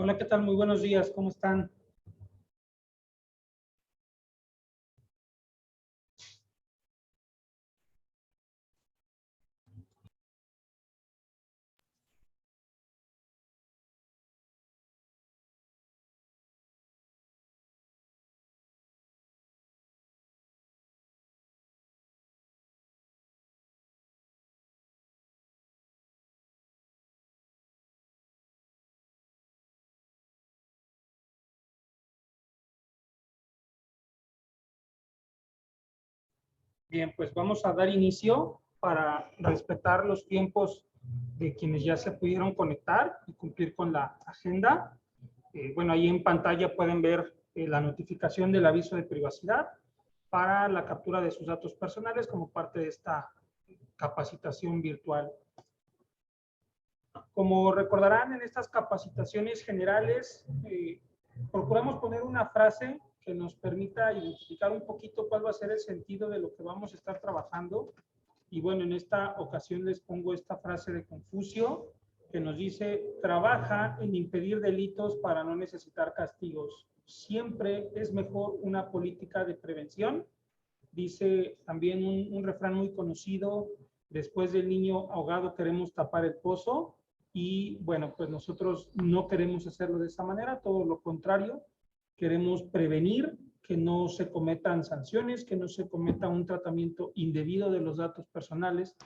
Hola, ¿qué tal? Muy buenos días, ¿cómo están? Bien, pues vamos a dar inicio para respetar los tiempos de quienes ya se pudieron conectar y cumplir con la agenda. Bueno, ahí en pantalla pueden ver la notificación del aviso de privacidad para la captura de sus datos personales como parte de esta capacitación virtual. Como recordarán, en estas capacitaciones generales procuramos poner una frase que nos permita identificar un poquito cuál va a ser el sentido de lo que vamos a estar trabajando. Y bueno, en esta ocasión les pongo esta frase de Confucio que nos dice: trabaja en impedir delitos para no necesitar castigos. Siempre es mejor una política de prevención. Dice también un refrán muy conocido: después del niño ahogado queremos tapar el pozo. Y bueno, pues nosotros no queremos hacerlo de esa manera, todo lo contrario, queremos prevenir que no se cometan sanciones, que no se cometa un tratamiento indebido de los datos personales,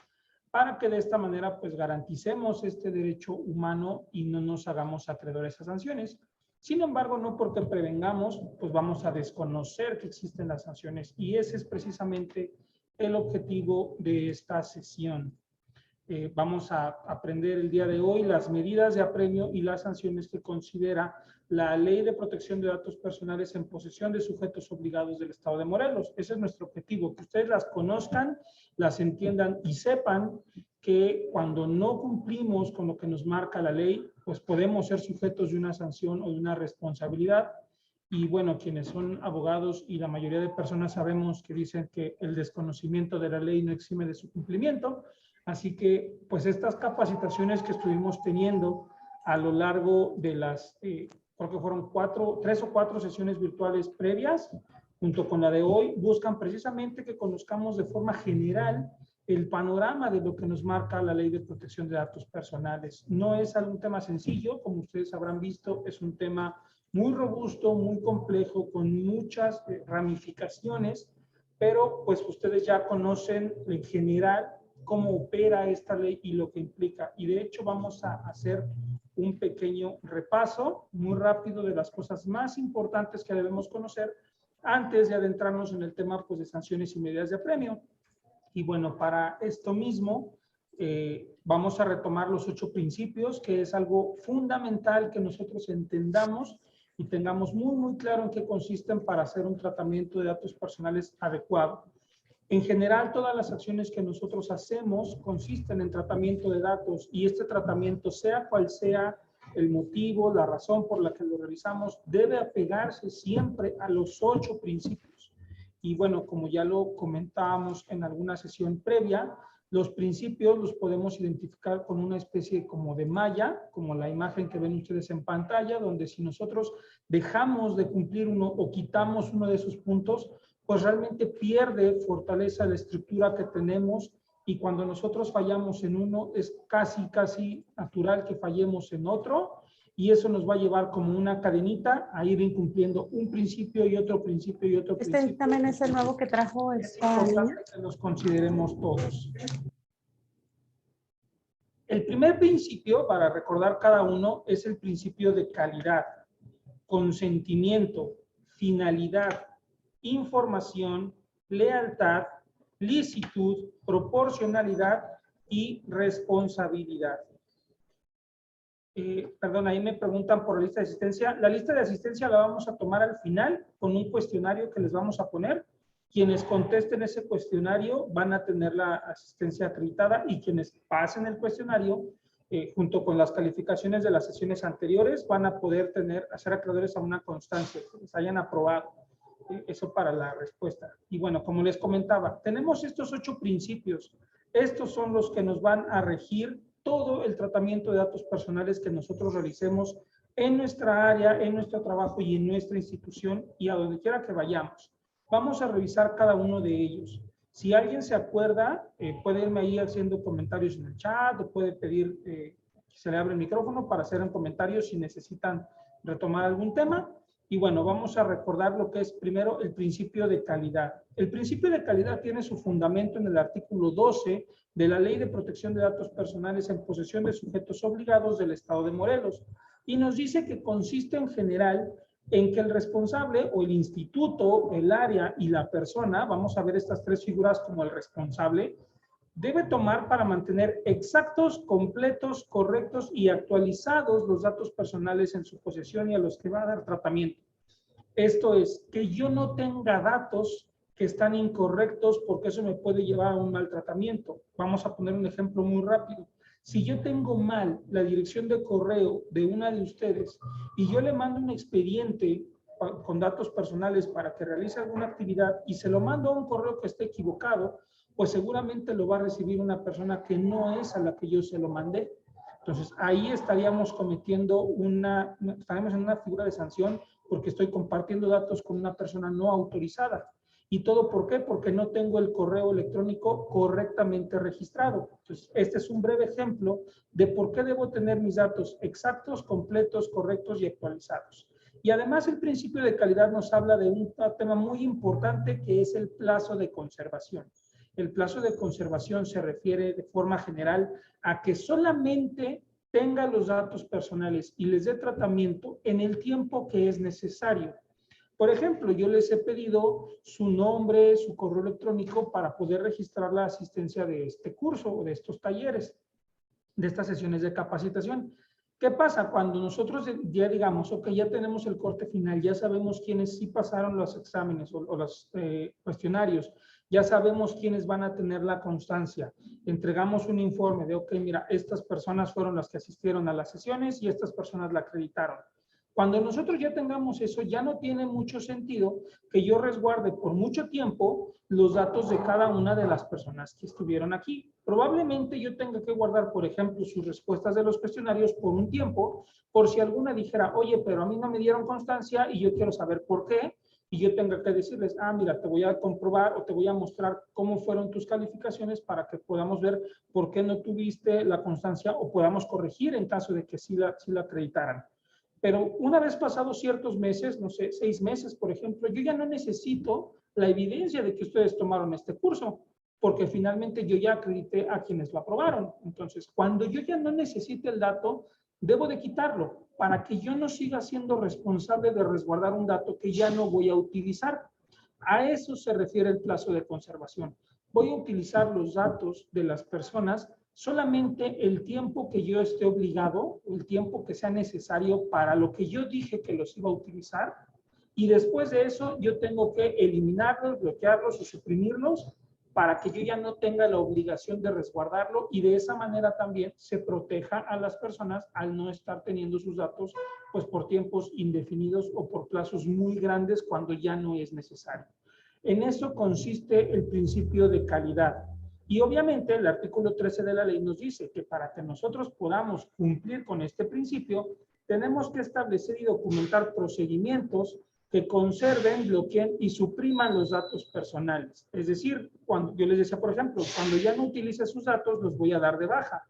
para que de esta manera pues garanticemos este derecho humano y no nos hagamos acreedores a sanciones. Sin embargo, no porque prevengamos, pues vamos a desconocer que existen las sanciones, y ese es precisamente el objetivo de esta sesión. Vamos a aprender el día de hoy las medidas de apremio y las sanciones que considera la Ley de Protección de Datos Personales en posesión de sujetos obligados del Estado de Morelos. Ese es nuestro objetivo, que ustedes las conozcan, las entiendan y sepan que cuando no cumplimos con lo que nos marca la ley, pues podemos ser sujetos de una sanción o de una responsabilidad. Y bueno, quienes son abogados y la mayoría de personas sabemos que dicen que el desconocimiento de la ley no exime de su cumplimiento. Así que, pues estas capacitaciones que estuvimos teniendo a lo largo de las, creo que fueron 3 o 4 sesiones virtuales previas, junto con la de hoy, buscan precisamente que conozcamos de forma general el panorama de lo que nos marca la Ley de Protección de Datos Personales. No es algún tema sencillo, como ustedes habrán visto, es un tema muy robusto, muy complejo, con muchas ramificaciones, pero pues ustedes ya conocen en general cómo opera esta ley y lo que implica. Y de hecho vamos a hacer un pequeño repaso muy rápido de las cosas más importantes que debemos conocer antes de adentrarnos en el tema pues, de sanciones y medidas de apremio. Y bueno, para esto mismo vamos a retomar los 8 principios, que es algo fundamental que nosotros entendamos y tengamos muy claro en qué consisten para hacer un tratamiento de datos personales adecuado. En general, todas las acciones que nosotros hacemos consisten en tratamiento de datos, y este tratamiento, sea cual sea el motivo, la razón por la que lo realizamos, debe apegarse siempre a los 8 principios. Y bueno, como ya lo comentábamos en alguna sesión previa, los principios los podemos identificar con una especie como de malla, como la imagen que ven ustedes en pantalla, donde si nosotros dejamos de cumplir uno o quitamos uno de esos puntos, pues realmente pierde fortaleza la estructura que tenemos, y cuando nosotros fallamos en uno es casi natural que fallemos en otro, y eso nos va a llevar como una cadenita a ir incumpliendo un principio y otro principio y otro principio. Este también es el nuevo que trajo esta niña. Que los consideremos todos. El primer principio, para recordar cada uno, es el principio de calidad, consentimiento, finalidad, información, lealtad, licitud, proporcionalidad y responsabilidad. Perdón, ahí me preguntan por la lista de asistencia. La lista de asistencia la vamos a tomar al final con un cuestionario que les vamos a poner. Quienes contesten ese cuestionario van a tener la asistencia acreditada, y quienes pasen el cuestionario junto con las calificaciones de las sesiones anteriores van a poder ser acreedores a una constancia que les hayan aprobado. Eso para la respuesta. Y bueno, como les comentaba, tenemos estos 8 principios. Estos son los que nos van a regir todo el tratamiento de datos personales que nosotros realicemos en nuestra área, en nuestro trabajo y en nuestra institución y a donde quiera que vayamos. Vamos a revisar cada uno de ellos. Si alguien se acuerda, puede irme ahí haciendo comentarios en el chat o puede pedir que se le abra el micrófono para hacer un comentario si necesitan retomar algún tema. Y bueno, vamos a recordar lo que es primero el principio de calidad. El principio de calidad tiene su fundamento en el artículo 12 de la Ley de Protección de Datos Personales en posesión de sujetos obligados del Estado de Morelos. Y nos dice que consiste en general en que el responsable o el instituto, el área y la persona, vamos a ver estas tres figuras como el responsable, debe tomar para mantener exactos, completos, correctos y actualizados los datos personales en su posesión y a los que va a dar tratamiento. Esto es, que yo no tenga datos que están incorrectos porque eso me puede llevar a un mal tratamiento. Vamos a poner un ejemplo muy rápido. Si yo tengo mal la dirección de correo de una de ustedes y yo le mando un expediente con datos personales para que realice alguna actividad y se lo mando a un correo que esté equivocado, pues seguramente lo va a recibir una persona que no es a la que yo se lo mandé. Entonces, ahí estaríamos cometiendo estaríamos en una figura de sanción porque estoy compartiendo datos con una persona no autorizada. ¿Y todo por qué? Porque no tengo el correo electrónico correctamente registrado. Entonces, este es un breve ejemplo de por qué debo tener mis datos exactos, completos, correctos y actualizados. Y además el principio de calidad nos habla de un tema muy importante que es el plazo de conservación. El plazo de conservación se refiere de forma general a que solamente tenga los datos personales y les dé tratamiento en el tiempo que es necesario. Por ejemplo, yo les he pedido su nombre, su correo electrónico para poder registrar la asistencia de este curso o de estos talleres, de estas sesiones de capacitación. ¿Qué pasa? Cuando nosotros ya digamos, ok, ya tenemos el corte final, ya sabemos quiénes sí pasaron los exámenes o los cuestionarios, ya sabemos quiénes van a tener la constancia, entregamos un informe de, ok, mira, estas personas fueron las que asistieron a las sesiones y estas personas la acreditaron. Cuando nosotros ya tengamos eso, ya no tiene mucho sentido que yo resguarde por mucho tiempo los datos de cada una de las personas que estuvieron aquí. Probablemente yo tenga que guardar, por ejemplo, sus respuestas de los cuestionarios por un tiempo, por si alguna dijera, oye, pero a mí no me dieron constancia y yo quiero saber por qué, y yo tenga que decirles, ah, mira, te voy a comprobar o te voy a mostrar cómo fueron tus calificaciones para que podamos ver por qué no tuviste la constancia o podamos corregir en caso de que sí la acreditaran. Pero una vez pasados ciertos meses, no sé, 6 meses, por ejemplo, yo ya no necesito la evidencia de que ustedes tomaron este curso, porque finalmente yo ya acredité a quienes lo aprobaron. Entonces, cuando yo ya no necesite el dato, debo de quitarlo para que yo no siga siendo responsable de resguardar un dato que ya no voy a utilizar. A eso se refiere el plazo de conservación. Voy a utilizar los datos de las personas solamente el tiempo que yo esté obligado, el tiempo que sea necesario para lo que yo dije que los iba a utilizar, y después de eso yo tengo que eliminarlos, bloquearlos o suprimirlos para que yo ya no tenga la obligación de resguardarlo y de esa manera también se proteja a las personas al no estar teniendo sus datos pues por tiempos indefinidos o por plazos muy grandes cuando ya no es necesario. En eso consiste el principio de calidad. Y obviamente el artículo 13 de la ley nos dice que para que nosotros podamos cumplir con este principio, tenemos que establecer y documentar procedimientos que conserven, bloqueen y supriman los datos personales. Es decir, cuando yo les decía, por ejemplo, cuando ya no utilice sus datos, los voy a dar de baja.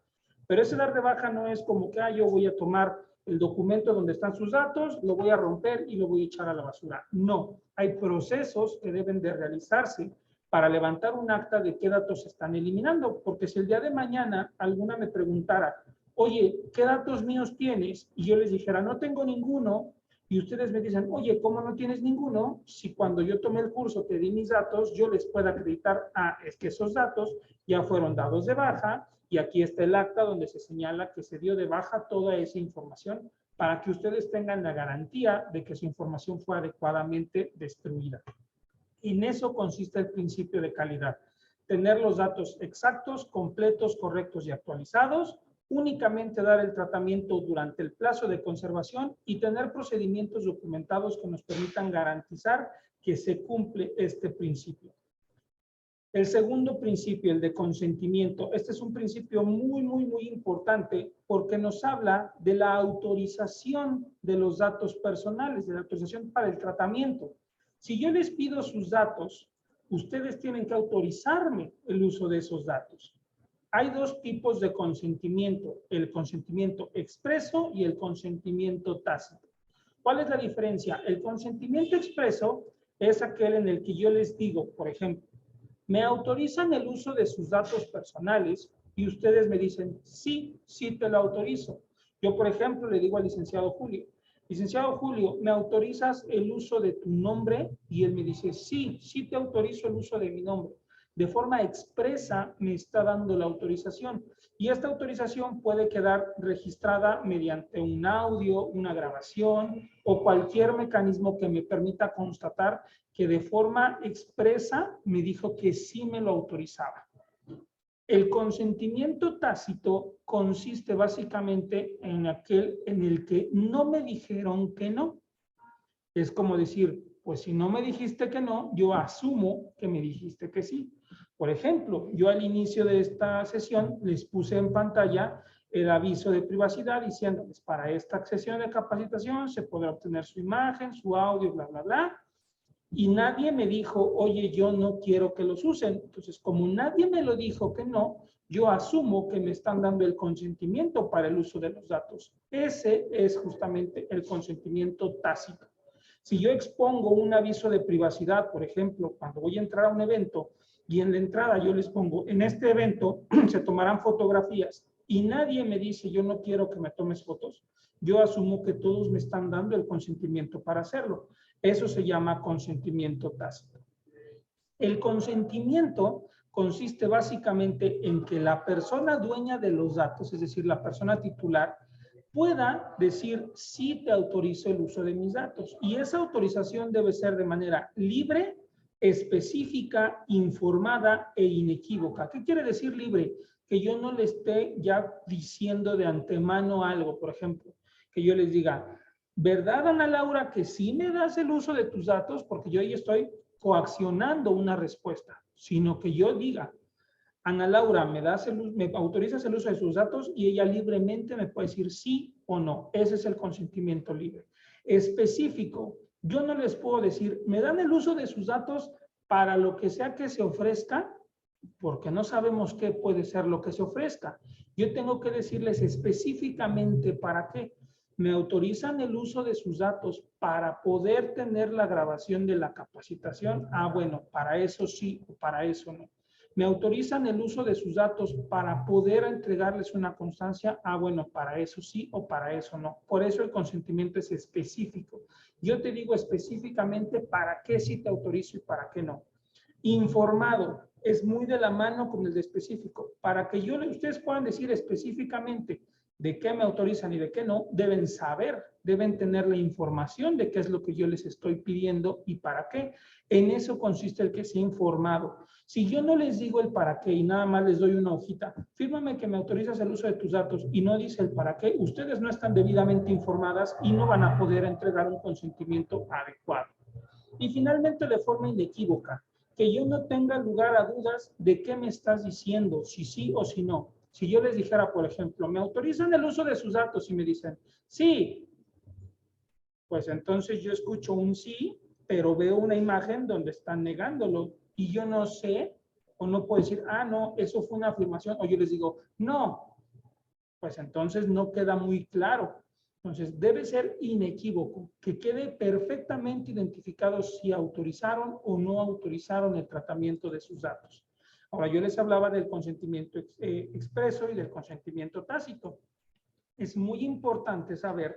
Pero ese dar de baja no es como que yo voy a tomar el documento donde están sus datos, lo voy a romper y lo voy a echar a la basura. No, hay procesos que deben de realizarse para levantar un acta de qué datos se están eliminando, porque si el día de mañana alguna me preguntara, oye, ¿qué datos míos tienes? Y yo les dijera, no tengo ninguno, y ustedes me dicen, oye, ¿cómo no tienes ninguno? Si cuando yo tomé el curso te di mis datos, yo les puedo acreditar, es que esos datos ya fueron dados de baja, y aquí está el acta donde se señala que se dio de baja toda esa información para que ustedes tengan la garantía de que su información fue adecuadamente destruida. En eso consiste el principio de calidad. Tener los datos exactos, completos, correctos y actualizados, únicamente dar el tratamiento durante el plazo de conservación y tener procedimientos documentados que nos permitan garantizar que se cumple este principio. El segundo principio, el de consentimiento, este es un principio muy importante porque nos habla de la autorización de los datos personales, de la autorización para el tratamiento. Si yo les pido sus datos, ustedes tienen que autorizarme el uso de esos datos. Hay dos tipos de consentimiento, el consentimiento expreso y el consentimiento tácito. ¿Cuál es la diferencia? El consentimiento expreso es aquel en el que yo les digo, por ejemplo, me autorizan el uso de sus datos personales y ustedes me dicen, sí, sí te lo autorizo. Yo, por ejemplo, le digo al licenciado Julio, licenciado Julio, ¿me autorizas el uso de tu nombre? Y él me dice, sí, sí te autorizo el uso de mi nombre. De forma expresa me está dando la autorización. Y esta autorización puede quedar registrada mediante un audio, una grabación o cualquier mecanismo que me permita constatar que de forma expresa me dijo que sí me lo autorizaba. El consentimiento tácito consiste básicamente en aquel en el que no me dijeron que no. Es como decir, pues si no me dijiste que no, yo asumo que me dijiste que sí. Por ejemplo, yo al inicio de esta sesión les puse en pantalla el aviso de privacidad diciéndoles, para esta sesión de capacitación se podrá obtener su imagen, su audio, bla, bla, bla. Y nadie me dijo, oye, yo no quiero que los usen. Entonces, como nadie me lo dijo que no, yo asumo que me están dando el consentimiento para el uso de los datos. Ese es justamente el consentimiento tácito. Si yo expongo un aviso de privacidad, por ejemplo, cuando voy a entrar a un evento y en la entrada yo les pongo, en este evento se tomarán fotografías y nadie me dice, yo no quiero que me tomes fotos, yo asumo que todos me están dando el consentimiento para hacerlo. Eso se llama consentimiento tácito. El consentimiento consiste básicamente en que la persona dueña de los datos, es decir, la persona titular, pueda decir, sí te autorizo el uso de mis datos. Y esa autorización debe ser de manera libre, específica, informada e inequívoca. ¿Qué quiere decir libre? Que yo no le esté ya diciendo de antemano algo, por ejemplo, que yo les diga, ¿verdad, Ana Laura, que sí me das el uso de tus datos? Porque yo ahí estoy coaccionando una respuesta, sino que yo diga, Ana Laura, me autorizas el uso de sus datos y ella libremente me puede decir sí o no. Ese es el consentimiento libre. Específico, yo no les puedo decir, me dan el uso de sus datos para lo que sea que se ofrezca, porque no sabemos qué puede ser lo que se ofrezca. Yo tengo que decirles específicamente para qué. Me autorizan el uso de sus datos para poder tener la grabación de la capacitación. Ah, bueno, para eso sí o para eso no. Me autorizan el uso de sus datos para poder entregarles una constancia. Ah, bueno, para eso sí o para eso no. Por eso el consentimiento es específico. Yo te digo específicamente para qué sí te autorizo y para qué no. Informado es muy de la mano con el de específico. Para que ustedes puedan decir específicamente de qué me autorizan y de qué no, deben saber, deben tener la información de qué es lo que yo les estoy pidiendo y para qué. En eso consiste el que sea informado. Si yo no les digo el para qué y nada más les doy una hojita, fírmame que me autorizas el uso de tus datos y no dice el para qué, ustedes no están debidamente informadas y no van a poder entregar un consentimiento adecuado. Y finalmente, de forma inequívoca, que yo no tenga lugar a dudas de qué me estás diciendo, si sí o si no. Si yo les dijera, por ejemplo, ¿me autorizan el uso de sus datos? Y me dicen, sí, pues entonces yo escucho un sí, pero veo una imagen donde están negándolo y yo no sé o no puedo decir, ah, no, eso fue una afirmación, o yo les digo, no, pues entonces no queda muy claro. Entonces debe ser inequívoco, que quede perfectamente identificado si autorizaron o no autorizaron el tratamiento de sus datos. Ahora, yo les hablaba del consentimiento expreso y del consentimiento tácito. Es muy importante saber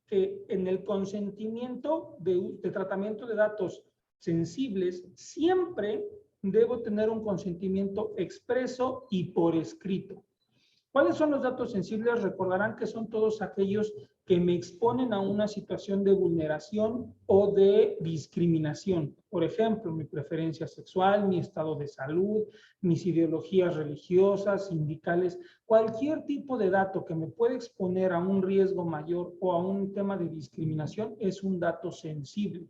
que en el consentimiento de tratamiento de datos sensibles, siempre debo tener un consentimiento expreso y por escrito. ¿Cuáles son los datos sensibles? Recordarán que son todos aquellos que me exponen a una situación de vulneración o de discriminación. Por ejemplo, mi preferencia sexual, mi estado de salud, mis ideologías religiosas, sindicales, cualquier tipo de dato que me puede exponer a un riesgo mayor o a un tema de discriminación es un dato sensible.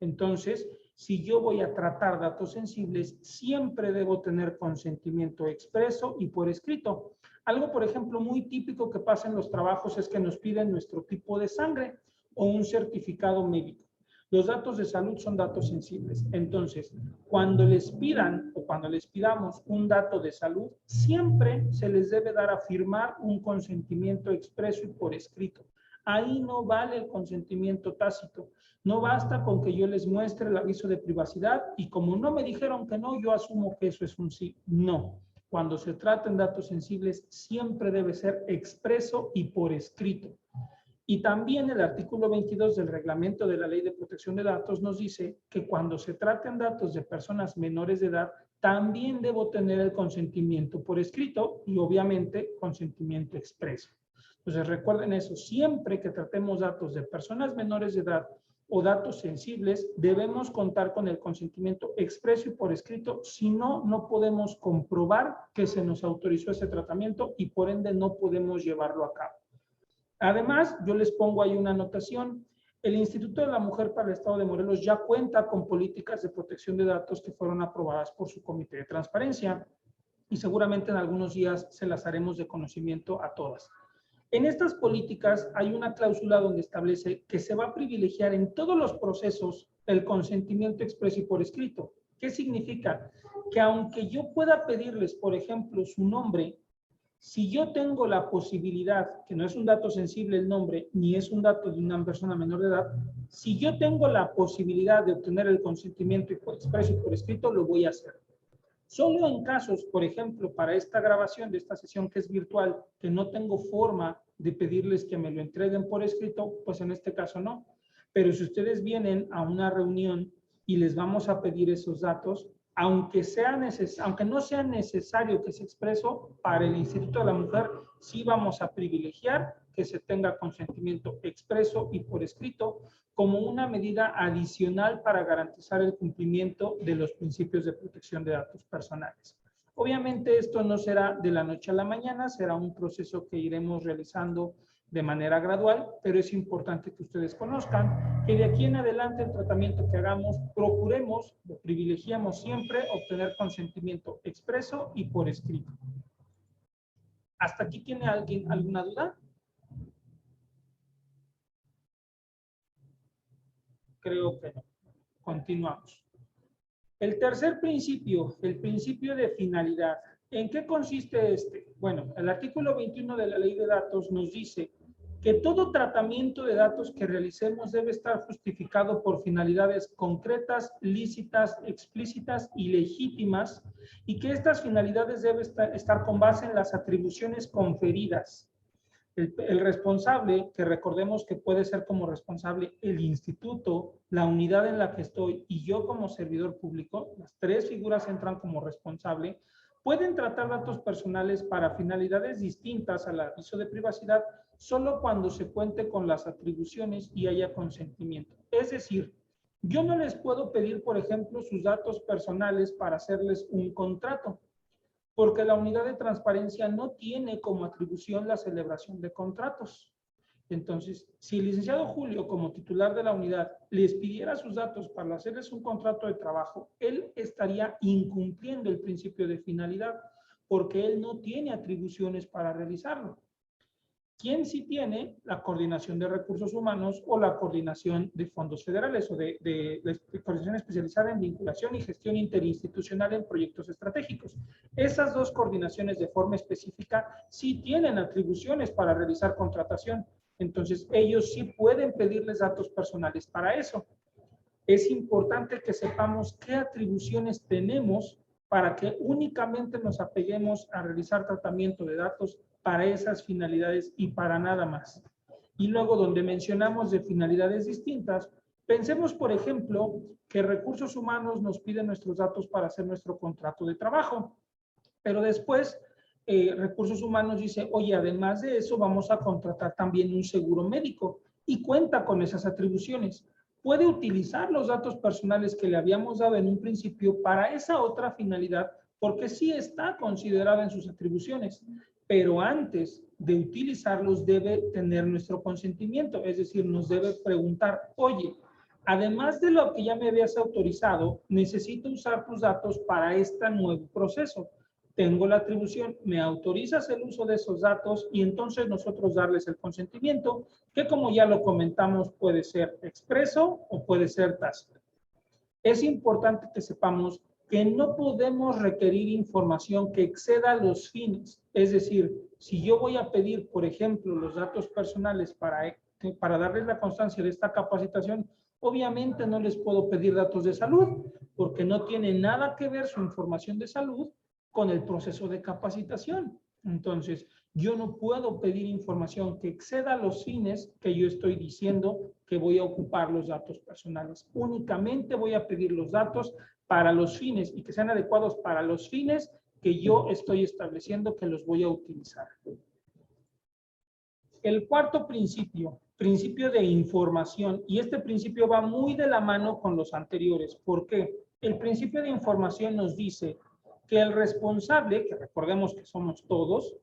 Entonces, Si yo voy a tratar datos sensibles, siempre debo tener consentimiento expreso y por escrito. Algo, por ejemplo, muy típico que pasa en los trabajos es que nos piden nuestro tipo de sangre o un certificado médico. Los datos de salud son datos sensibles. Entonces, cuando les pidan o cuando les pidamos un dato de salud, siempre se les debe dar a firmar un consentimiento expreso y por escrito. Ahí no vale el consentimiento tácito. No basta con que yo les muestre el aviso de privacidad y como no me dijeron que no, yo asumo que eso es un sí. No. Cuando se trata en datos sensibles, siempre debe ser expreso y por escrito. Y también el artículo 22 del reglamento de la Ley de Protección de Datos nos dice que cuando se traten datos de personas menores de edad, también debo tener el consentimiento por escrito y obviamente consentimiento expreso. Entonces recuerden eso, siempre que tratemos datos de personas menores de edad o datos sensibles, debemos contar con el consentimiento expreso y por escrito, si no, no podemos comprobar que se nos autorizó ese tratamiento y por ende no podemos llevarlo a cabo. Además, yo les pongo ahí una anotación. El Instituto de la Mujer para el Estado de Morelos ya cuenta con políticas de protección de datos que fueron aprobadas por su Comité de Transparencia y seguramente en algunos días se las haremos de conocimiento a todas. En estas políticas hay una cláusula donde establece que se va a privilegiar en todos los procesos el consentimiento expreso y por escrito. ¿Qué significa? Que aunque yo pueda pedirles, por ejemplo, su nombre, si yo tengo la posibilidad, que no es un dato sensible el nombre, ni es un dato de una persona menor de edad, si yo tengo la posibilidad de obtener el consentimiento expreso y por escrito, lo voy a hacer. Solo en casos, por ejemplo, para esta grabación de esta sesión que es virtual, que no tengo forma de pedirles que me lo entreguen por escrito, pues en este caso no. Pero si ustedes vienen a una reunión y les vamos a pedir esos datos, aunque no sea necesario que se expreso, para el Instituto de la Mujer sí vamos a privilegiar que se tenga consentimiento expreso y por escrito como una medida adicional para garantizar el cumplimiento de los principios de protección de datos personales. Obviamente esto no será de la noche a la mañana, será un proceso que iremos realizando de manera gradual, pero es importante que ustedes conozcan que de aquí en adelante el tratamiento que hagamos, procuremos, lo privilegiamos siempre, obtener consentimiento expreso y por escrito. ¿Hasta aquí tiene alguien alguna duda? Creo que no. Continuamos. El tercer principio, el principio de finalidad. ¿En qué consiste este? Bueno, el artículo 21 de la Ley de Datos nos dice que todo tratamiento de datos que realicemos debe estar justificado por finalidades concretas, lícitas, explícitas y legítimas, y que estas finalidades deben estar con base en las atribuciones conferidas. El responsable, que recordemos que puede ser como responsable el instituto, la unidad en la que estoy y yo como servidor público, las tres figuras entran como responsable, pueden tratar datos personales para finalidades distintas al aviso de privacidad solo cuando se cuente con las atribuciones y haya consentimiento. Es decir, yo no les puedo pedir, por ejemplo, sus datos personales para hacerles un contrato, porque la unidad de transparencia no tiene como atribución la celebración de contratos. Entonces, si el licenciado Julio, como titular de la unidad, les pidiera sus datos para hacerles un contrato de trabajo, él estaría incumpliendo el principio de finalidad, porque él no tiene atribuciones para realizarlo. ¿Quién sí tiene? La coordinación de recursos humanos o la coordinación de fondos federales o de coordinación especializada en vinculación y gestión interinstitucional en proyectos estratégicos. Esas dos coordinaciones de forma específica sí tienen atribuciones para realizar contratación. Entonces, ellos sí pueden pedirles datos personales para eso. Es importante que sepamos qué atribuciones tenemos para que únicamente nos apeguemos a realizar tratamiento de datos para esas finalidades y para nada más. Y luego, donde mencionamos de finalidades distintas, pensemos, por ejemplo, que recursos humanos nos piden nuestros datos para hacer nuestro contrato de trabajo, pero después recursos humanos dice, oye, además de eso vamos a contratar también un seguro médico y cuenta con esas atribuciones. Puede utilizar los datos personales que le habíamos dado en un principio para esa otra finalidad porque sí está considerada en sus atribuciones, pero antes de utilizarlos debe tener nuestro consentimiento, es decir, nos debe preguntar, oye, además de lo que ya me habías autorizado, necesito usar tus datos para este nuevo proceso. Tengo la atribución, me autorizas el uso de esos datos y entonces nosotros darles el consentimiento, que como ya lo comentamos puede ser expreso o puede ser tácito. Es importante que sepamos que no podemos requerir información que exceda los fines. Es decir, si yo voy a pedir, por ejemplo, los datos personales para darles la constancia de esta capacitación, obviamente no les puedo pedir datos de salud, porque no tiene nada que ver su información de salud con el proceso de capacitación. Entonces, yo no puedo pedir información que exceda los fines que yo estoy diciendo que voy a ocupar los datos personales. Únicamente voy a pedir los datos para los fines y que sean adecuados para los fines que yo estoy estableciendo que los voy a utilizar. El cuarto principio, principio de información, y este principio va muy de la mano con los anteriores. ¿Por qué? El principio de información nos dice que el responsable, que recordemos que somos todos,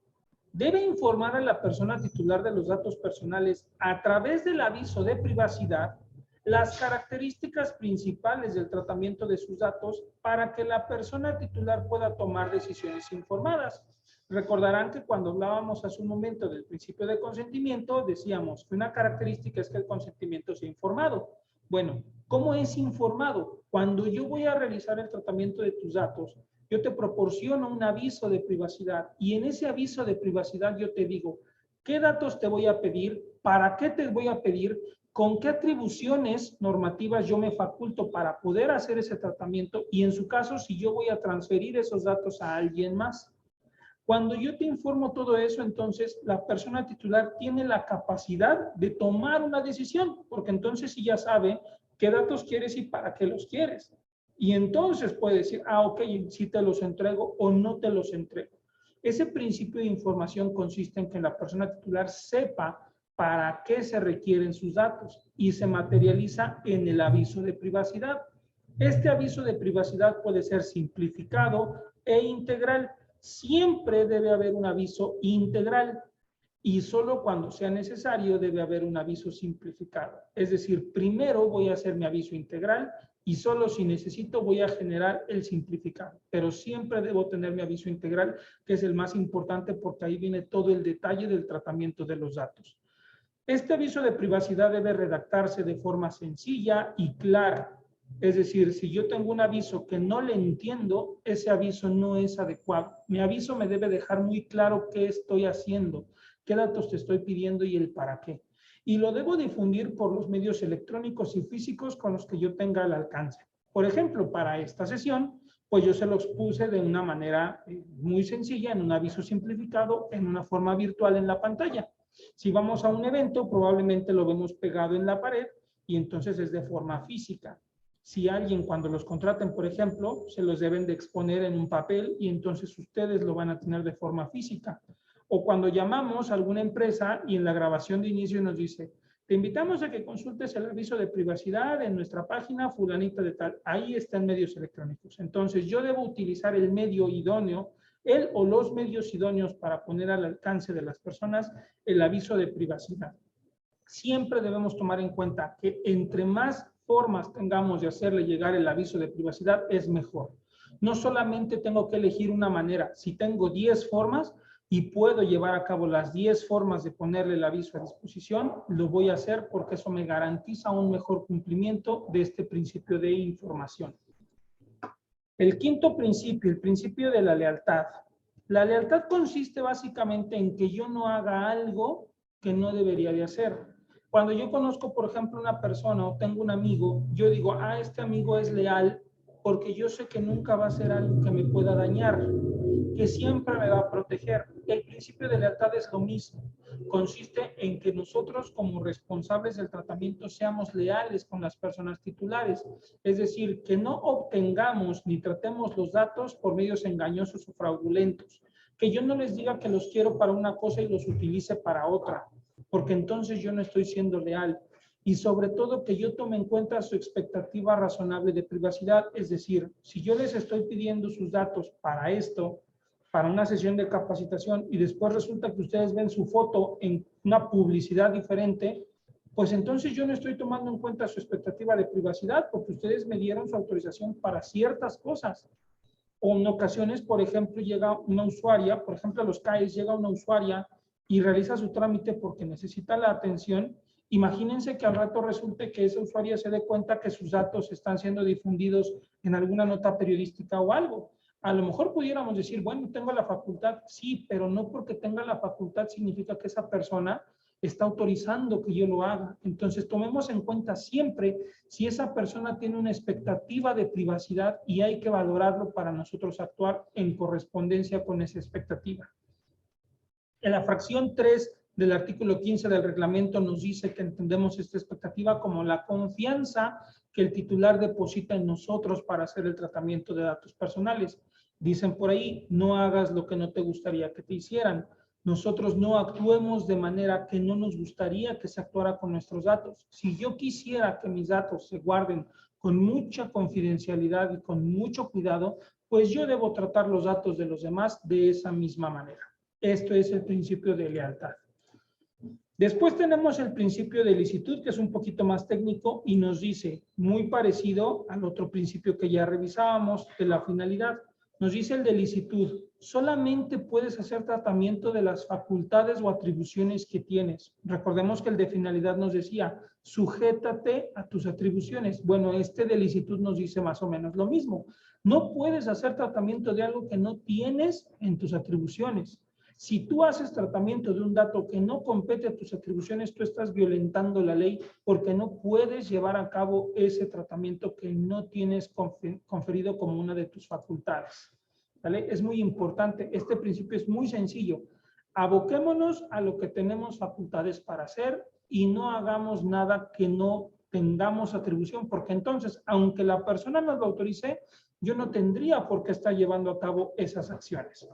debe informar a la persona titular de los datos personales a través del aviso de privacidad las características principales del tratamiento de sus datos para que la persona titular pueda tomar decisiones informadas. Recordarán que cuando hablábamos hace un momento del principio de consentimiento, decíamos que una característica es que el consentimiento sea informado. Bueno, ¿cómo es informado? Cuando yo voy a realizar el tratamiento de tus datos, yo te proporciono un aviso de privacidad y en ese aviso de privacidad yo te digo, ¿qué datos te voy a pedir? ¿Para qué te voy a pedir? ¿Con qué atribuciones normativas yo me faculto para poder hacer ese tratamiento? Y en su caso, si yo voy a transferir esos datos a alguien más. Cuando yo te informo todo eso, entonces la persona titular tiene la capacidad de tomar una decisión, porque entonces sí ya sabe qué datos quieres y para qué los quieres. Y entonces puede decir, ok, si te los entrego o no te los entrego. Ese principio de información consiste en que la persona titular sepa para qué se requieren sus datos y se materializa en el aviso de privacidad. Este aviso de privacidad puede ser simplificado e integral. Siempre debe haber un aviso integral y solo cuando sea necesario debe haber un aviso simplificado. Es decir, primero voy a hacer mi aviso integral y solo si necesito voy a generar el simplificado. Pero siempre debo tener mi aviso integral, que es el más importante porque ahí viene todo el detalle del tratamiento de los datos. Este aviso de privacidad debe redactarse de forma sencilla y clara. Es decir, si yo tengo un aviso que no le entiendo, ese aviso no es adecuado. Mi aviso me debe dejar muy claro qué estoy haciendo, qué datos te estoy pidiendo y el para qué. Y lo debo difundir por los medios electrónicos y físicos con los que yo tenga al alcance. Por ejemplo, para esta sesión, pues yo se los puse de una manera muy sencilla, en un aviso simplificado, en una forma virtual en la pantalla. Si vamos a un evento, probablemente lo vemos pegado en la pared y entonces es de forma física. Si alguien cuando los contraten, por ejemplo, se los deben de exponer en un papel y entonces ustedes lo van a tener de forma física. O cuando llamamos a alguna empresa y en la grabación de inicio nos dice, te invitamos a que consultes el aviso de privacidad en nuestra página fulanita de tal. Ahí están medios electrónicos. Entonces yo debo utilizar el medio idóneo, el o los medios idóneos para poner al alcance de las personas el aviso de privacidad. Siempre debemos tomar en cuenta que entre más formas tengamos de hacerle llegar el aviso de privacidad es mejor. No solamente tengo que elegir una manera, si tengo 10 formas y puedo llevar a cabo las 10 formas de ponerle el aviso a disposición, lo voy a hacer porque eso me garantiza un mejor cumplimiento de este principio de información. El quinto principio, el principio de la lealtad. La lealtad consiste básicamente en que yo no haga algo que no debería de hacer. Cuando yo conozco, por ejemplo, una persona o tengo un amigo, yo digo, este amigo es leal porque yo sé que nunca va a hacer algo que me pueda dañar, que siempre me va a proteger. El principio de lealtad es lo mismo. Consiste en que nosotros como responsables del tratamiento seamos leales con las personas titulares. Es decir, que no obtengamos ni tratemos los datos por medios engañosos o fraudulentos. Que yo no les diga que los quiero para una cosa y los utilice para otra, porque entonces yo no estoy siendo leal. Y sobre todo que yo tome en cuenta su expectativa razonable de privacidad. Es decir, si yo les estoy pidiendo sus datos para esto, para una sesión de capacitación y después resulta que ustedes ven su foto en una publicidad diferente, pues entonces yo no estoy tomando en cuenta su expectativa de privacidad porque ustedes me dieron su autorización para ciertas cosas. O en ocasiones, por ejemplo, llega una usuaria, por ejemplo, a los CAES llega una usuaria y realiza su trámite porque necesita la atención. Imagínense que al rato resulte que esa usuaria se dé cuenta que sus datos están siendo difundidos en alguna nota periodística o algo. A lo mejor pudiéramos decir, bueno, tengo la facultad, sí, pero no porque tenga la facultad significa que esa persona está autorizando que yo lo haga. Entonces, tomemos en cuenta siempre si esa persona tiene una expectativa de privacidad y hay que valorarlo para nosotros actuar en correspondencia con esa expectativa. En la fracción 3 del artículo 15 del reglamento nos dice que entendemos esta expectativa como la confianza que el titular deposita en nosotros para hacer el tratamiento de datos personales. Dicen por ahí, no hagas lo que no te gustaría que te hicieran. Nosotros no actuemos de manera que no nos gustaría que se actuara con nuestros datos. Si yo quisiera que mis datos se guarden con mucha confidencialidad y con mucho cuidado, pues yo debo tratar los datos de los demás de esa misma manera. Esto es el principio de lealtad. Después tenemos el principio de licitud, que es un poquito más técnico y nos dice, muy parecido al otro principio que ya revisábamos, de la finalidad. Nos dice el de licitud, solamente puedes hacer tratamiento de las facultades o atribuciones que tienes. Recordemos que el de finalidad nos decía, sujétate a tus atribuciones. Bueno, este de licitud nos dice más o menos lo mismo. No puedes hacer tratamiento de algo que no tienes en tus atribuciones. Si tú haces tratamiento de un dato que no compete a tus atribuciones, tú estás violentando la ley porque no puedes llevar a cabo ese tratamiento que no tienes conferido como una de tus facultades. ¿Vale? Es muy importante. Este principio es muy sencillo. Aboquémonos a lo que tenemos facultades para hacer y no hagamos nada que no tengamos atribución, porque entonces, aunque la persona nos lo autorice, yo no tendría por qué estar llevando a cabo esas acciones.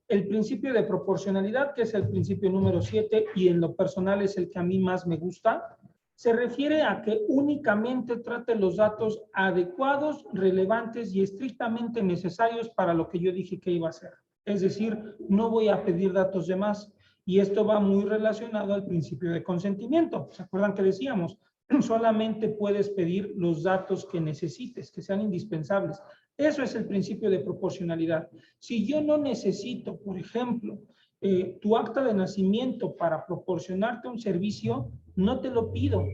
El principio de proporcionalidad, que es el principio número 7 y en lo personal es el que a mí más me gusta, se refiere a que únicamente trate los datos adecuados, relevantes y estrictamente necesarios para lo que yo dije que iba a hacer. Es decir, no voy a pedir datos de más. Y esto va muy relacionado al principio de consentimiento. ¿Se acuerdan que decíamos? Solamente puedes pedir los datos que necesites, que sean indispensables. Eso es el principio de proporcionalidad. Si yo no necesito, por ejemplo, tu acta de nacimiento para proporcionarte un servicio, no te lo pido.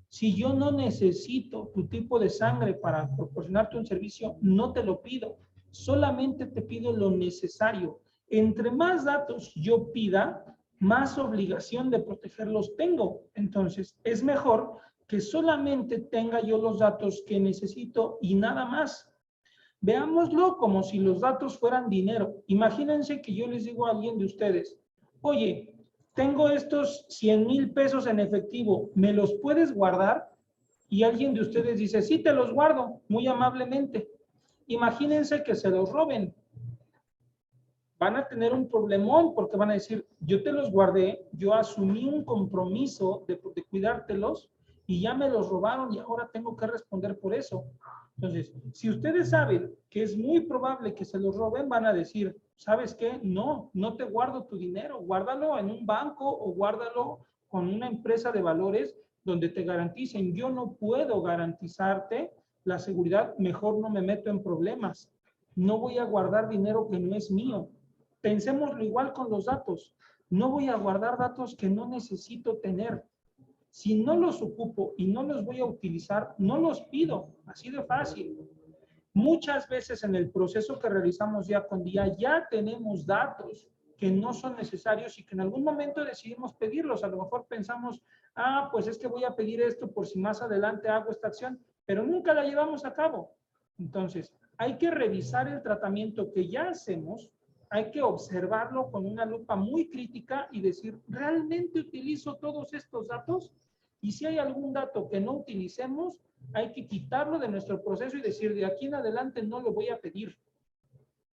Si yo no necesito tu tipo de sangre para proporcionarte un servicio, no te lo pido. Solamente te pido lo necesario. Entre más datos yo pida, más obligación de protegerlos tengo. Entonces, es mejor que solamente tenga yo los datos que necesito y nada más. Veámoslo como si los datos fueran dinero. Imagínense que yo les digo a alguien de ustedes, oye, tengo estos 100,000 pesos en efectivo, ¿me los puedes guardar? Y alguien de ustedes dice, sí, te los guardo, muy amablemente. Imagínense que se los roben. Van a tener un problemón porque van a decir, yo te los guardé, yo asumí un compromiso de cuidártelos y ya me los robaron y ahora tengo que responder por eso. Entonces, si ustedes saben que es muy probable que se los roben, van a decir, ¿sabes qué? No, no te guardo tu dinero, guárdalo en un banco o guárdalo con una empresa de valores donde te garanticen. Yo no puedo garantizarte la seguridad, mejor no me meto en problemas. No voy a guardar dinero que no es mío. Pensémoslo igual con los datos. No voy a guardar datos que no necesito tener. Si no los ocupo y no los voy a utilizar, no los pido. Así de fácil. Muchas veces en el proceso que realizamos día con día, ya tenemos datos que no son necesarios y que en algún momento decidimos pedirlos. A lo mejor pensamos, pues es que voy a pedir esto por si más adelante hago esta acción, pero nunca la llevamos a cabo. Entonces, hay que revisar el tratamiento que ya hacemos, hay que observarlo con una lupa muy crítica y decir, ¿realmente utilizo todos estos datos? Y si hay algún dato que no utilicemos, hay que quitarlo de nuestro proceso y decir, de aquí en adelante no lo voy a pedir.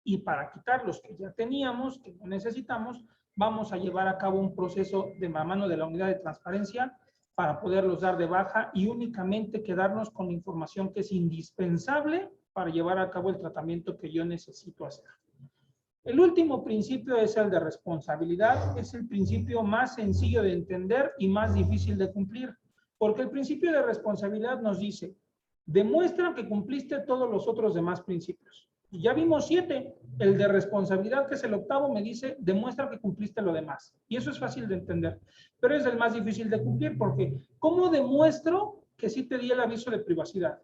Y para quitar los que ya teníamos, que no necesitamos, vamos a llevar a cabo un proceso de mano de la unidad de transparencia para poderlos dar de baja y únicamente quedarnos con la información que es indispensable para llevar a cabo el tratamiento que yo necesito hacer. El último principio es el de responsabilidad. Es el principio más sencillo de entender y más difícil de cumplir. Porque el principio de responsabilidad nos dice, demuestra que cumpliste todos los otros demás principios. Y ya vimos 7. El de responsabilidad, que es el octavo, me dice, demuestra que cumpliste lo demás. Y eso es fácil de entender. Pero es el más difícil de cumplir porque ¿cómo demuestro que sí te di el aviso de privacidad?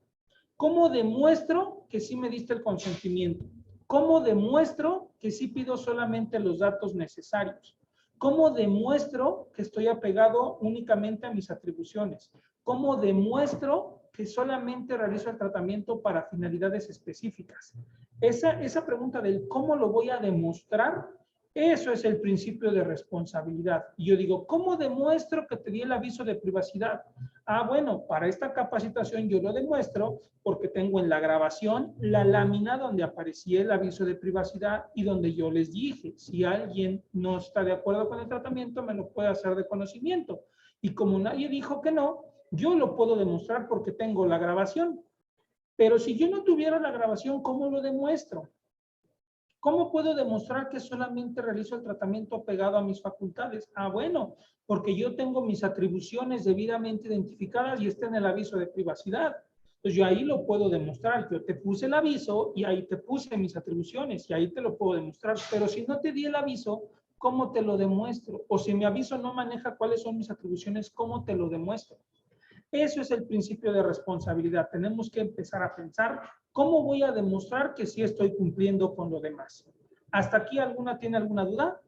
¿Cómo demuestro que sí me diste el consentimiento? ¿Cómo demuestro que sí pido solamente los datos necesarios? ¿Cómo demuestro que estoy apegado únicamente a mis atribuciones? ¿Cómo demuestro que solamente realizo el tratamiento para finalidades específicas? Esa pregunta del cómo lo voy a demostrar, eso es el principio de responsabilidad. Y yo digo, ¿cómo demuestro que te di el aviso de privacidad? Ah, bueno, para esta capacitación yo lo demuestro porque tengo en la grabación la lámina donde aparecía el aviso de privacidad y donde yo les dije, si alguien no está de acuerdo con el tratamiento, me lo puede hacer de conocimiento. Y como nadie dijo que no, yo lo puedo demostrar porque tengo la grabación. Pero si yo no tuviera la grabación, ¿cómo lo demuestro? ¿Cómo puedo demostrar que solamente realizo el tratamiento apegado a mis facultades? Ah, bueno, porque yo tengo mis atribuciones debidamente identificadas y está en el aviso de privacidad. Entonces yo ahí lo puedo demostrar. Yo te puse el aviso y ahí te puse mis atribuciones y ahí te lo puedo demostrar. Pero si no te di el aviso, ¿cómo te lo demuestro? O si mi aviso no maneja cuáles son mis atribuciones, ¿cómo te lo demuestro? Eso es el principio de responsabilidad. Tenemos que empezar a pensar cómo voy a demostrar que sí estoy cumpliendo con lo demás. ¿Hasta aquí tiene alguna duda?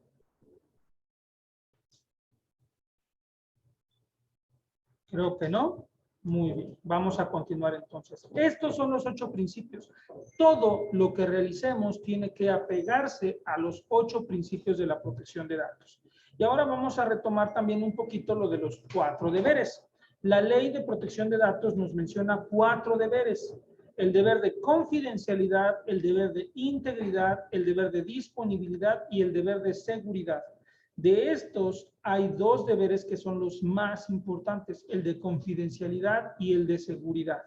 Creo que no. Muy bien, vamos a continuar entonces. Estos son los 8 principios. Todo lo que realicemos tiene que apegarse a los 8 principios de la protección de datos. Y ahora vamos a retomar también un poquito lo de los 4 deberes. La ley de protección de datos nos menciona 4 deberes. El deber de confidencialidad, el deber de integridad, el deber de disponibilidad y el deber de seguridad. De estos hay 2 deberes que son los más importantes, el de confidencialidad y el de seguridad.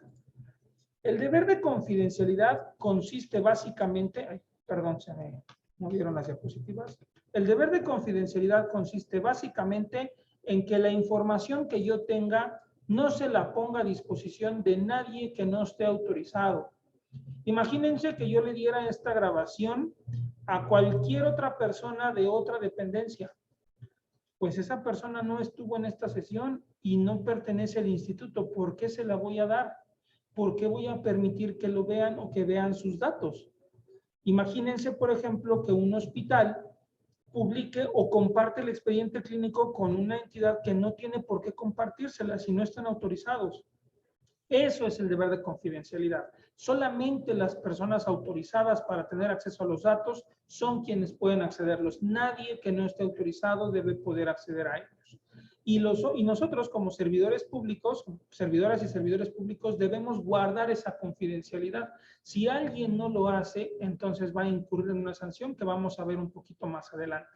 El deber de confidencialidad consiste básicamente, perdón, se me movieron las diapositivas. El deber de confidencialidad consiste básicamente en que la información que yo tenga no se la ponga a disposición de nadie que no esté autorizado. Imagínense que yo le diera esta grabación a cualquier otra persona de otra dependencia. Pues esa persona no estuvo en esta sesión y no pertenece al instituto. ¿Por qué se la voy a dar? ¿Por qué voy a permitir que lo vean o que vean sus datos? Imagínense, por ejemplo, que un hospital publique o comparte el expediente clínico con una entidad que no tiene por qué compartírsela si no están autorizados. Eso es el deber de confidencialidad. Solamente las personas autorizadas para tener acceso a los datos son quienes pueden accederlos. Nadie que no esté autorizado debe poder acceder a ellos. Y nosotros como servidores públicos, servidoras y servidores públicos, debemos guardar esa confidencialidad. Si alguien no lo hace, entonces va a incurrir en una sanción que vamos a ver un poquito más adelante.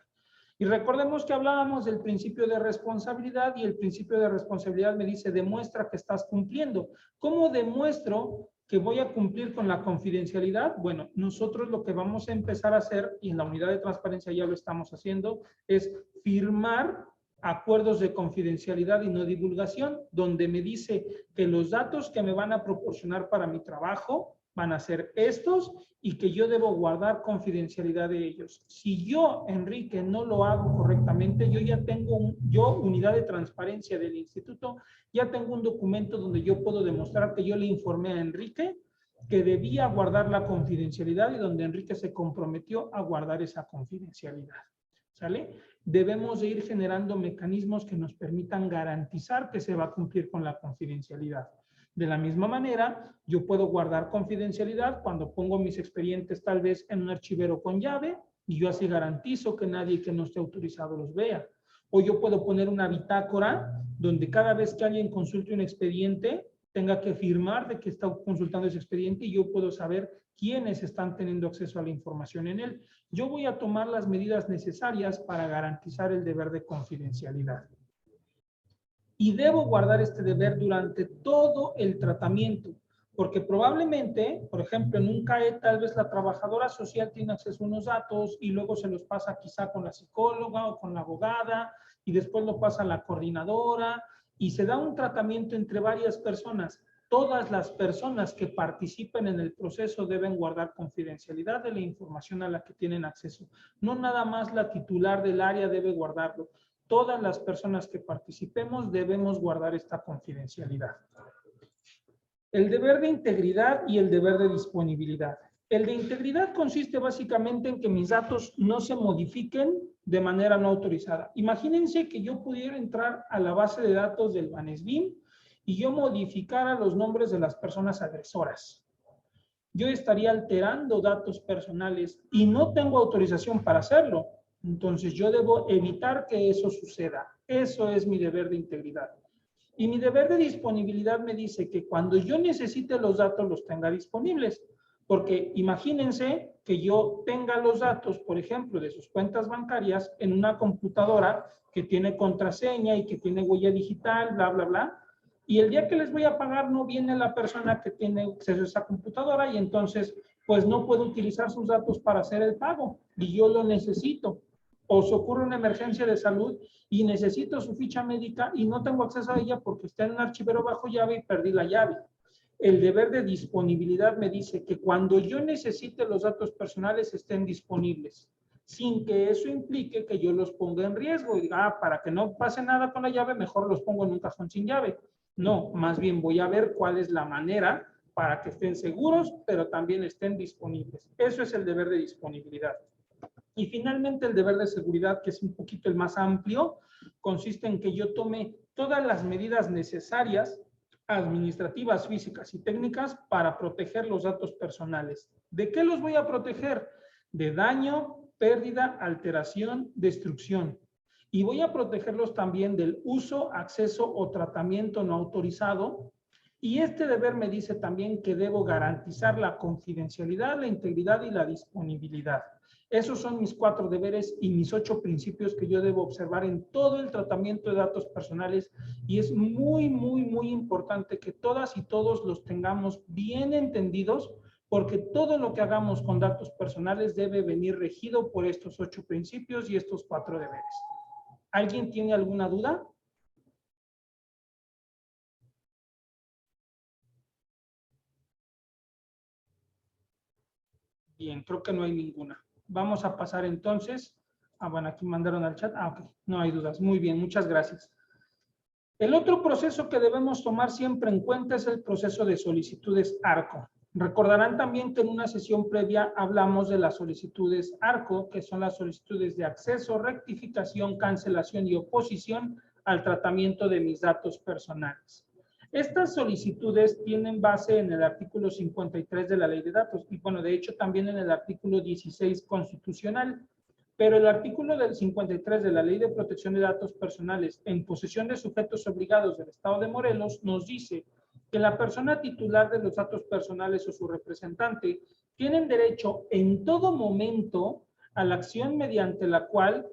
Y recordemos que hablábamos del principio de responsabilidad y el principio de responsabilidad me dice, demuestra que estás cumpliendo. ¿Cómo demuestro que voy a cumplir con la confidencialidad? Bueno, nosotros lo que vamos a empezar a hacer, y en la unidad de transparencia ya lo estamos haciendo, es firmar acuerdos de confidencialidad y no divulgación, donde me dice que los datos que me van a proporcionar para mi trabajo van a ser estos y que yo debo guardar confidencialidad de ellos. Si yo, Enrique, no lo hago correctamente, yo ya tengo, unidad de transparencia del instituto, ya tengo un documento donde yo puedo demostrar que yo le informé a Enrique que debía guardar la confidencialidad y donde Enrique se comprometió a guardar esa confidencialidad. ¿Sale? Debemos de ir generando mecanismos que nos permitan garantizar que se va a cumplir con la confidencialidad. De la misma manera, yo puedo guardar confidencialidad cuando pongo mis expedientes tal vez en un archivero con llave y yo así garantizo que nadie que no esté autorizado los vea. O yo puedo poner una bitácora donde cada vez que alguien consulte un expediente tenga que firmar de que está consultando ese expediente y yo puedo saber quiénes están teniendo acceso a la información en él. Yo voy a tomar las medidas necesarias para garantizar el deber de confidencialidad. Y debo guardar este deber durante todo el tratamiento. Porque probablemente, por ejemplo, en un CAE tal vez la trabajadora social tiene acceso a unos datos y luego se los pasa quizá con la psicóloga o con la abogada y después lo pasa a la coordinadora y se da un tratamiento entre varias personas. Todas las personas que participen en el proceso deben guardar confidencialidad de la información a la que tienen acceso. No nada más la titular del área debe guardarlo. Todas las personas que participemos debemos guardar esta confidencialidad. El deber de integridad y el deber de disponibilidad. El de integridad consiste básicamente en que mis datos no se modifiquen de manera no autorizada. Imagínense que yo pudiera entrar a la base de datos del Banesbim y yo modificara los nombres de las personas agresoras. Yo estaría alterando datos personales y no tengo autorización para hacerlo. Entonces yo debo evitar que eso suceda. Eso es mi deber de integridad. Y mi deber de disponibilidad me dice que cuando yo necesite los datos los tenga disponibles. Porque imagínense que yo tenga los datos, por ejemplo, de sus cuentas bancarias en una computadora que tiene contraseña y que tiene huella digital, bla, bla, bla. Y el día que les voy a pagar no viene la persona que tiene acceso a esa computadora y entonces pues no puedo utilizar sus datos para hacer el pago y yo lo necesito. O se ocurre una emergencia de salud y necesito su ficha médica y no tengo acceso a ella porque está en un archivero bajo llave y perdí la llave. El deber de disponibilidad me dice que cuando yo necesite los datos personales estén disponibles, sin que eso implique que yo los ponga en riesgo. Y diga, para que no pase nada con la llave, mejor los pongo en un cajón sin llave. No, más bien voy a ver cuál es la manera para que estén seguros, pero también estén disponibles. Eso es el deber de disponibilidad. Y finalmente el deber de seguridad, que es un poquito el más amplio, consiste en que yo tome todas las medidas necesarias, administrativas, físicas y técnicas para proteger los datos personales. ¿De qué los voy a proteger? De daño, pérdida, alteración, destrucción. Y voy a protegerlos también del uso, acceso o tratamiento no autorizado. Y este deber me dice también que debo garantizar la confidencialidad, la integridad y la disponibilidad. Esos son mis 4 deberes y mis 8 principios que yo debo observar en todo el tratamiento de datos personales y es muy, muy, muy importante que todas y todos los tengamos bien entendidos porque todo lo que hagamos con datos personales debe venir regido por estos 8 principios y estos 4 deberes. ¿Alguien tiene alguna duda? Bien, creo que no hay ninguna. Vamos a pasar entonces. Bueno, aquí mandaron al chat. Ok, no hay dudas. Muy bien, muchas gracias. El otro proceso que debemos tomar siempre en cuenta es el proceso de solicitudes ARCO. Recordarán también que en una sesión previa hablamos de las solicitudes ARCO, que son las solicitudes de acceso, rectificación, cancelación y oposición al tratamiento de mis datos personales. Estas solicitudes tienen base en el artículo 53 de la Ley de Datos y, bueno, de hecho también en el artículo 16 constitucional. Pero el artículo del 53 de la Ley de Protección de Datos Personales en posesión de sujetos obligados del Estado de Morelos nos dice que la persona titular de los datos personales o su representante tienen derecho en todo momento a la acción mediante la cual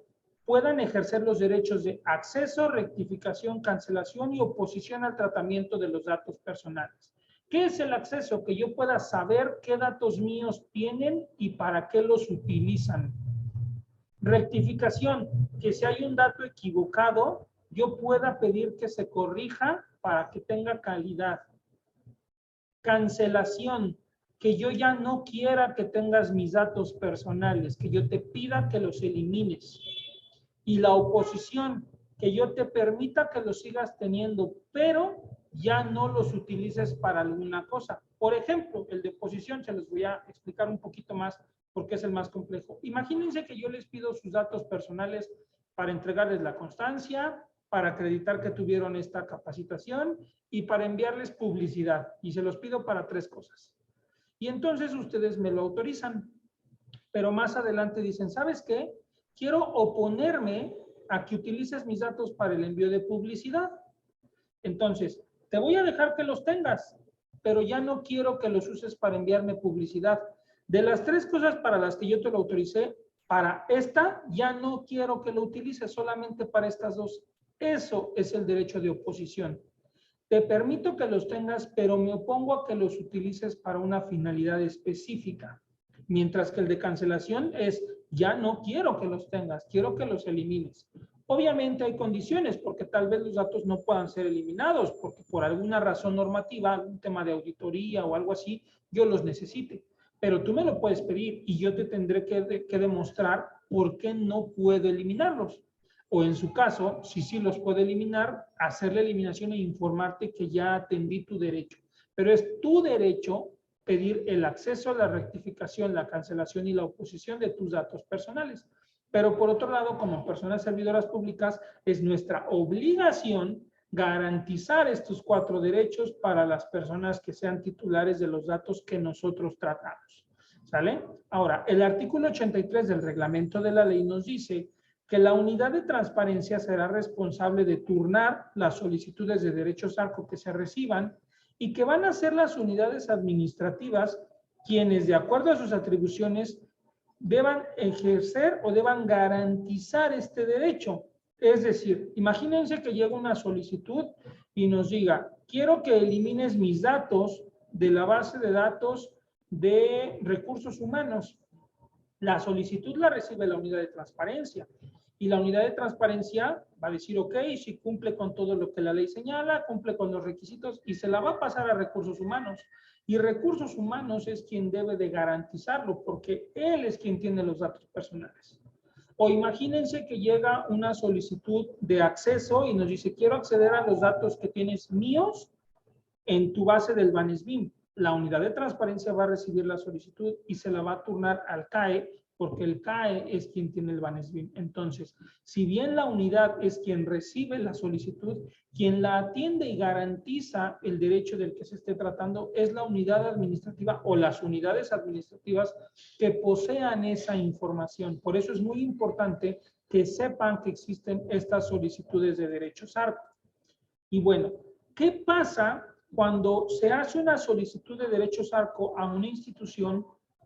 puedan ejercer los derechos de acceso, rectificación, cancelación y oposición al tratamiento de los datos personales. ¿Qué es el acceso? Que yo pueda saber qué datos míos tienen y para qué los utilizan. Rectificación, que si hay un dato equivocado, yo pueda pedir que se corrija para que tenga calidad. Cancelación, que yo ya no quiera que tengas mis datos personales, que yo te pida que los elimines. Y la oposición, que yo te permita que los sigas teniendo, pero ya no los utilices para alguna cosa. Por ejemplo, el de oposición se los voy a explicar un poquito más porque es el más complejo. Imagínense que yo les pido sus datos personales para entregarles la constancia, para acreditar que tuvieron esta capacitación y para enviarles publicidad. Y se los pido para 3 cosas. Y entonces ustedes me lo autorizan. Pero más adelante dicen, ¿sabes qué? Quiero oponerme a que utilices mis datos para el envío de publicidad. Entonces, te voy a dejar que los tengas, pero ya no quiero que los uses para enviarme publicidad. De las 3 cosas para las que yo te lo autoricé, para esta ya no quiero que lo utilices, solamente para estas 2. Eso es el derecho de oposición. Te permito que los tengas, pero me opongo a que los utilices para una finalidad específica. Mientras que el de cancelación es, ya no quiero que los tengas, quiero que los elimines. Obviamente hay condiciones, porque tal vez los datos no puedan ser eliminados, porque por alguna razón normativa, algún tema de auditoría o algo así, yo los necesite. Pero tú me lo puedes pedir y yo te tendré que demostrar por qué no puedo eliminarlos. O en su caso, si sí los puedo eliminar, hacer la eliminación e informarte que ya atendí tu derecho. Pero es tu derecho pedir el acceso a la rectificación, la cancelación y la oposición de tus datos personales. Pero por otro lado, como personas servidoras públicas, es nuestra obligación garantizar estos 4 derechos para las personas que sean titulares de los datos que nosotros tratamos. ¿Sale? Ahora, el artículo 83 del reglamento de la ley nos dice que la unidad de transparencia será responsable de turnar las solicitudes de derechos ARCO que se reciban y que van a ser las unidades administrativas quienes, de acuerdo a sus atribuciones, deban ejercer o deban garantizar este derecho. Es decir, imagínense que llega una solicitud y nos diga, quiero que elimines mis datos de la base de datos de recursos humanos. La solicitud la recibe la unidad de transparencia y la unidad de transparencia va a decir, ok, si cumple con todo lo que la ley señala, cumple con los requisitos y se la va a pasar a recursos humanos. Y recursos humanos es quien debe de garantizarlo porque él es quien tiene los datos personales. O imagínense que llega una solicitud de acceso y nos dice, quiero acceder a los datos que tienes míos en tu base del Banesbim. La unidad de transparencia va a recibir la solicitud y se la va a turnar al CAE porque el CAE es quien tiene el Banesbim. Entonces, si bien la unidad es quien recibe la solicitud, quien la atiende y garantiza el derecho del que se esté tratando es la unidad administrativa o las unidades administrativas que posean esa información. Por eso es muy importante que sepan que existen estas solicitudes de derechos ARCO. Y bueno, ¿qué pasa cuando se hace una solicitud de derechos ARCO a una institución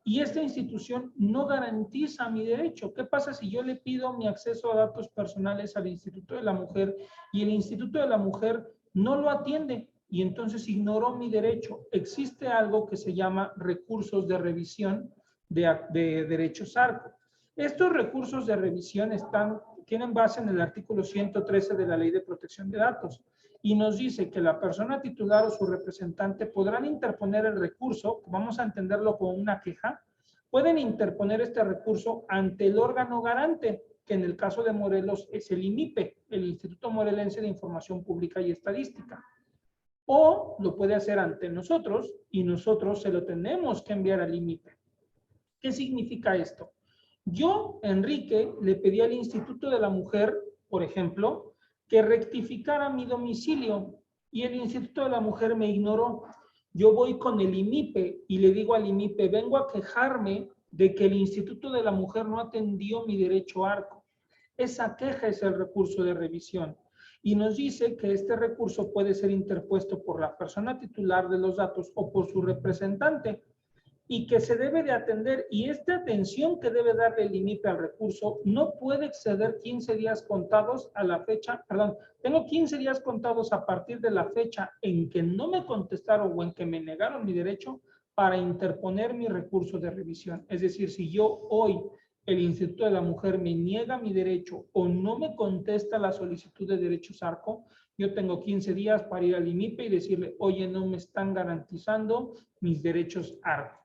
y esta institución no garantiza mi derecho? ¿Qué pasa si yo le pido mi acceso a datos personales al Instituto de la Mujer y el Instituto de la Mujer no lo atiende y entonces ignoró mi derecho? Existe algo que se llama recursos de revisión de derechos ARCO. Estos recursos de revisión tienen base en el artículo 113 de la Ley de Protección de Datos y nos dice que la persona titular o su representante podrán interponer el recurso, vamos a entenderlo como una queja, pueden interponer este recurso ante el órgano garante, que en el caso de Morelos es el IMIPE, el Instituto Morelense de Información Pública y Estadística. O lo puede hacer ante nosotros y nosotros se lo tenemos que enviar al IMIPE. ¿Qué significa esto? Yo, Enrique, le pedí al Instituto de la Mujer, por ejemplo, que rectificara mi domicilio y el Instituto de la Mujer me ignoró. Yo voy con el IMIPE y le digo al IMIPE, vengo a quejarme de que el Instituto de la Mujer no atendió mi derecho ARCO. Esa queja es el recurso de revisión y nos dice que este recurso puede ser interpuesto por la persona titular de los datos o por su representante y que se debe de atender, y esta atención que debe darle el IMIPE al recurso no puede exceder 15 días contados a la fecha, perdón, tengo 15 días contados a partir de la fecha en que no me contestaron o en que me negaron mi derecho para interponer mi recurso de revisión. Es decir, si yo hoy el Instituto de la Mujer me niega mi derecho o no me contesta la solicitud de derechos ARCO, yo tengo 15 días para ir al IMIPE y decirle, oye, no me están garantizando mis derechos ARCO.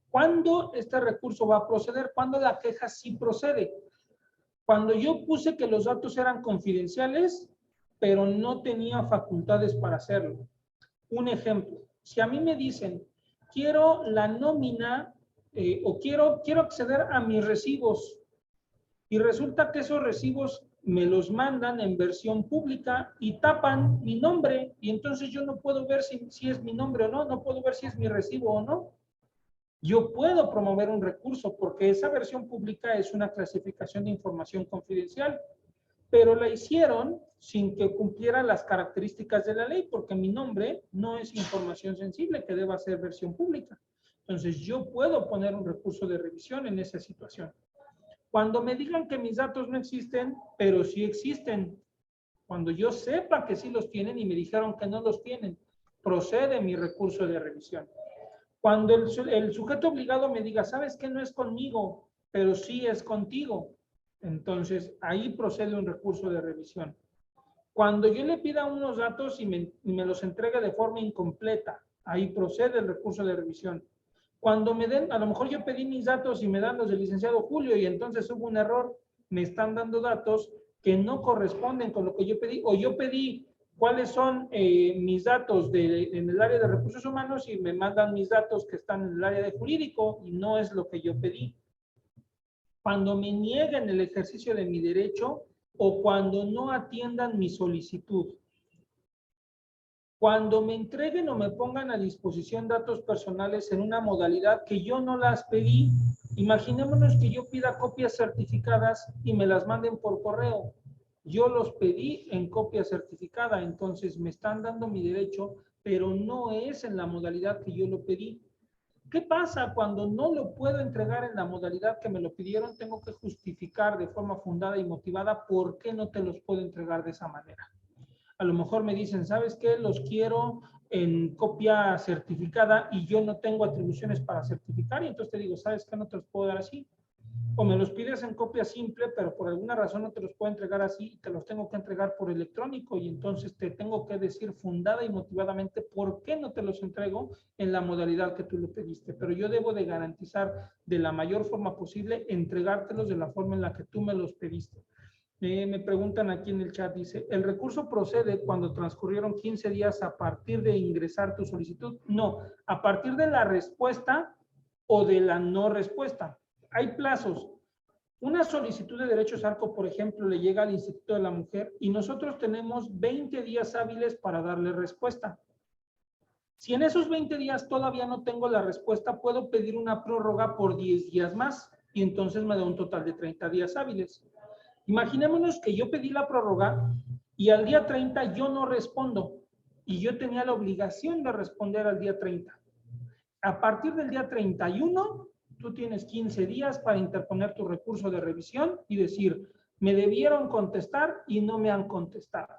¿Cuándo este recurso va a proceder? ¿Cuándo la queja sí procede? Cuando yo puse que los datos eran confidenciales, pero no tenía facultades para hacerlo. Un ejemplo, si a mí me dicen, quiero la nómina o quiero acceder a mis recibos y resulta que esos recibos me los mandan en versión pública y tapan mi nombre y entonces yo no puedo ver si es mi nombre o no, no puedo ver si es mi recibo o no. Yo puedo promover un recurso porque esa versión pública es una clasificación de información confidencial, pero la hicieron sin que cumpliera las características de la ley porque mi nombre no es información sensible que deba ser versión pública. Entonces yo puedo poner un recurso de revisión en esa situación. Cuando me digan que mis datos no existen, pero sí existen, Cuando yo sepa que sí los tienen y me dijeron que no los tienen, procede mi recurso de revisión. Cuando el sujeto obligado me diga, ¿sabes qué? No es conmigo, pero sí es contigo. Entonces, ahí procede un recurso de revisión. Cuando yo le pida unos datos y me los entregue de forma incompleta, ahí procede el recurso de revisión. Cuando me den, a lo mejor yo pedí mis datos y me dan los del licenciado Julio y entonces hubo un error, me están dando datos que no corresponden con lo que yo pedí, o yo pedí cuáles son mis datos en el área de recursos humanos y me mandan mis datos que están en el área de jurídico y no es lo que yo pedí. Cuando me nieguen el ejercicio de mi derecho o cuando no atiendan mi solicitud. Cuando me entreguen o me pongan a disposición datos personales en una modalidad que yo no las pedí, imaginémonos que yo pida copias certificadas y me las manden por correo. Yo los pedí en copia certificada, entonces me están dando mi derecho, pero no es en la modalidad que yo lo pedí. ¿Qué pasa cuando no lo puedo entregar en la modalidad que me lo pidieron? Tengo que justificar de forma fundada y motivada por qué no te los puedo entregar de esa manera. A lo mejor me dicen, ¿sabes qué? Los quiero en copia certificada y yo no tengo atribuciones para certificar y entonces te digo, ¿sabes qué? No te los puedo dar así. O me los pides en copia simple, pero por alguna razón no te los puedo entregar así y te los tengo que entregar por electrónico y entonces te tengo que decir fundada y motivadamente por qué no te los entrego en la modalidad que tú lo pediste. Pero yo debo de garantizar de la mayor forma posible entregártelos de la forma en la que tú me los pediste. Me preguntan aquí en el chat, dice, ¿el recurso procede cuando transcurrieron 15 días a partir de ingresar tu solicitud? No, a partir de la respuesta o de la no respuesta. Hay plazos. Una solicitud de derechos ARCO, por ejemplo, le llega al Instituto de la Mujer y nosotros tenemos 20 días hábiles para darle respuesta. Si en esos 20 días todavía no tengo la respuesta, puedo pedir una prórroga por 10 días más y entonces me da un total de 30 días hábiles. Imaginémonos que yo pedí la prórroga y al día 30 yo no respondo y yo tenía la obligación de responder al día 30. A partir del día 31, tú tienes 15 días para interponer tu recurso de revisión y decir, me debieron contestar y no me han contestado.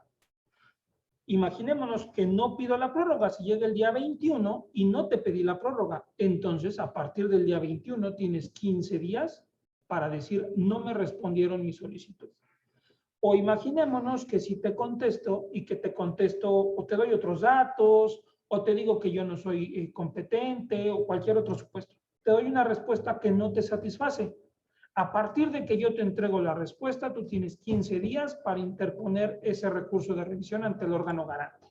Imaginémonos que no pido la prórroga, si llega el día 21 y no te pedí la prórroga, entonces a partir del día 21 tienes 15 días para decir, no me respondieron mi solicitud. O imaginémonos que si te contesto y que te contesto o te doy otros datos o te digo que yo no soy competente o cualquier otro supuesto. Te doy una respuesta que no te satisface. A partir de que yo te entrego la respuesta, tú tienes 15 días para interponer ese recurso de revisión ante el órgano garante.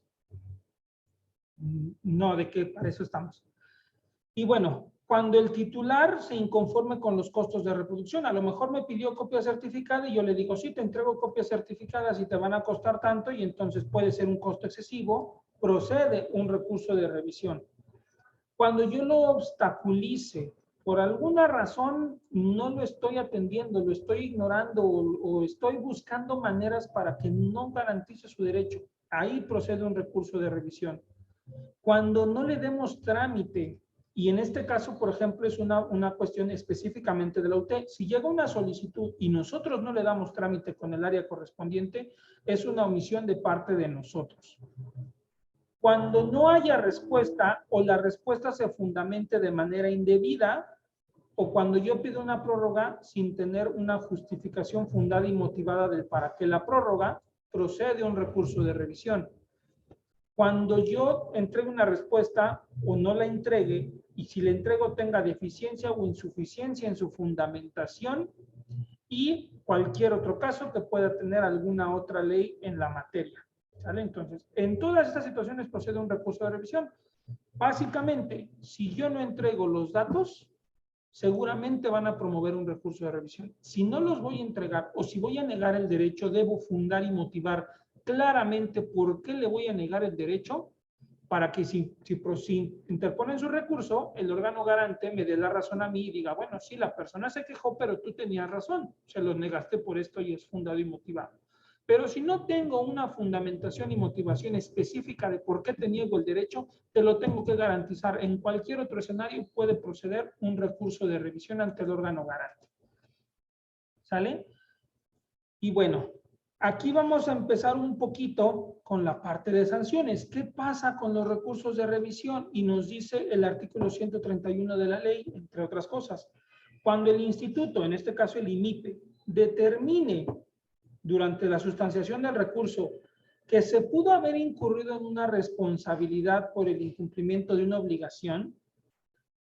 No, de que para eso estamos. Y bueno, cuando el titular se inconforme con los costos de reproducción, a lo mejor me pidió copia certificada y yo le digo, sí, te entrego copias certificadas y te van a costar tanto y entonces puede ser un costo excesivo, procede un recurso de revisión. Cuando yo lo obstaculice, por alguna razón no lo estoy atendiendo, lo estoy ignorando o estoy buscando maneras para que no garantice su derecho, ahí procede un recurso de revisión. Cuando no le demos trámite, y en este caso, por ejemplo, es una cuestión específicamente de la UT, si llega una solicitud y nosotros no le damos trámite con el área correspondiente, es una omisión de parte de nosotros. Cuando no haya respuesta o la respuesta se fundamente de manera indebida, o cuando yo pido una prórroga sin tener una justificación fundada y motivada del para qué la prórroga, procede un recurso de revisión. Cuando yo entregue una respuesta o no la entregue, y si la entrego tenga deficiencia o insuficiencia en su fundamentación, y cualquier otro caso que pueda tener alguna otra ley en la materia. ¿Sale? Entonces, en todas estas situaciones procede un recurso de revisión. Básicamente, si yo no entrego los datos, seguramente van a promover un recurso de revisión. Si no los voy a entregar o si voy a negar el derecho, debo fundar y motivar claramente por qué le voy a negar el derecho para que si interponen su recurso, el órgano garante me dé la razón a mí y diga, bueno, sí, la persona se quejó, pero tú tenías razón, se los negaste por esto y es fundado y motivado. Pero si no tengo una fundamentación y motivación específica de por qué te niego el derecho, te lo tengo que garantizar. En cualquier otro escenario puede proceder un recurso de revisión ante el órgano garante. ¿Sale? Y bueno, Aquí vamos a empezar un poquito con la parte de sanciones. ¿Qué pasa con los recursos de revisión? Y nos dice el artículo 131 de la ley, entre otras cosas. Cuando el instituto, en este caso el IMIPE, determine durante la sustanciación del recurso que se pudo haber incurrido en una responsabilidad por el incumplimiento de una obligación,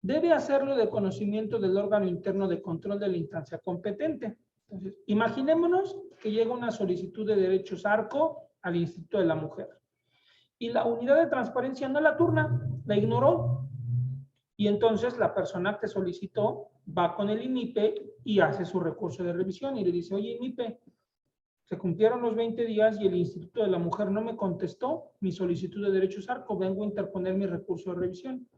debe hacerlo de conocimiento del órgano interno de control de la instancia competente. Entonces, imaginémonos que llega una solicitud de derechos ARCO al Instituto de la Mujer y la unidad de transparencia no la turna, la ignoró, y entonces la persona que solicitó va con el IMIPE y hace su recurso de revisión y le dice, oye IMIPE, se cumplieron los 20 días y el Instituto de la Mujer no me contestó mi solicitud de derechos ARCO, vengo a interponer mi recurso de revisión.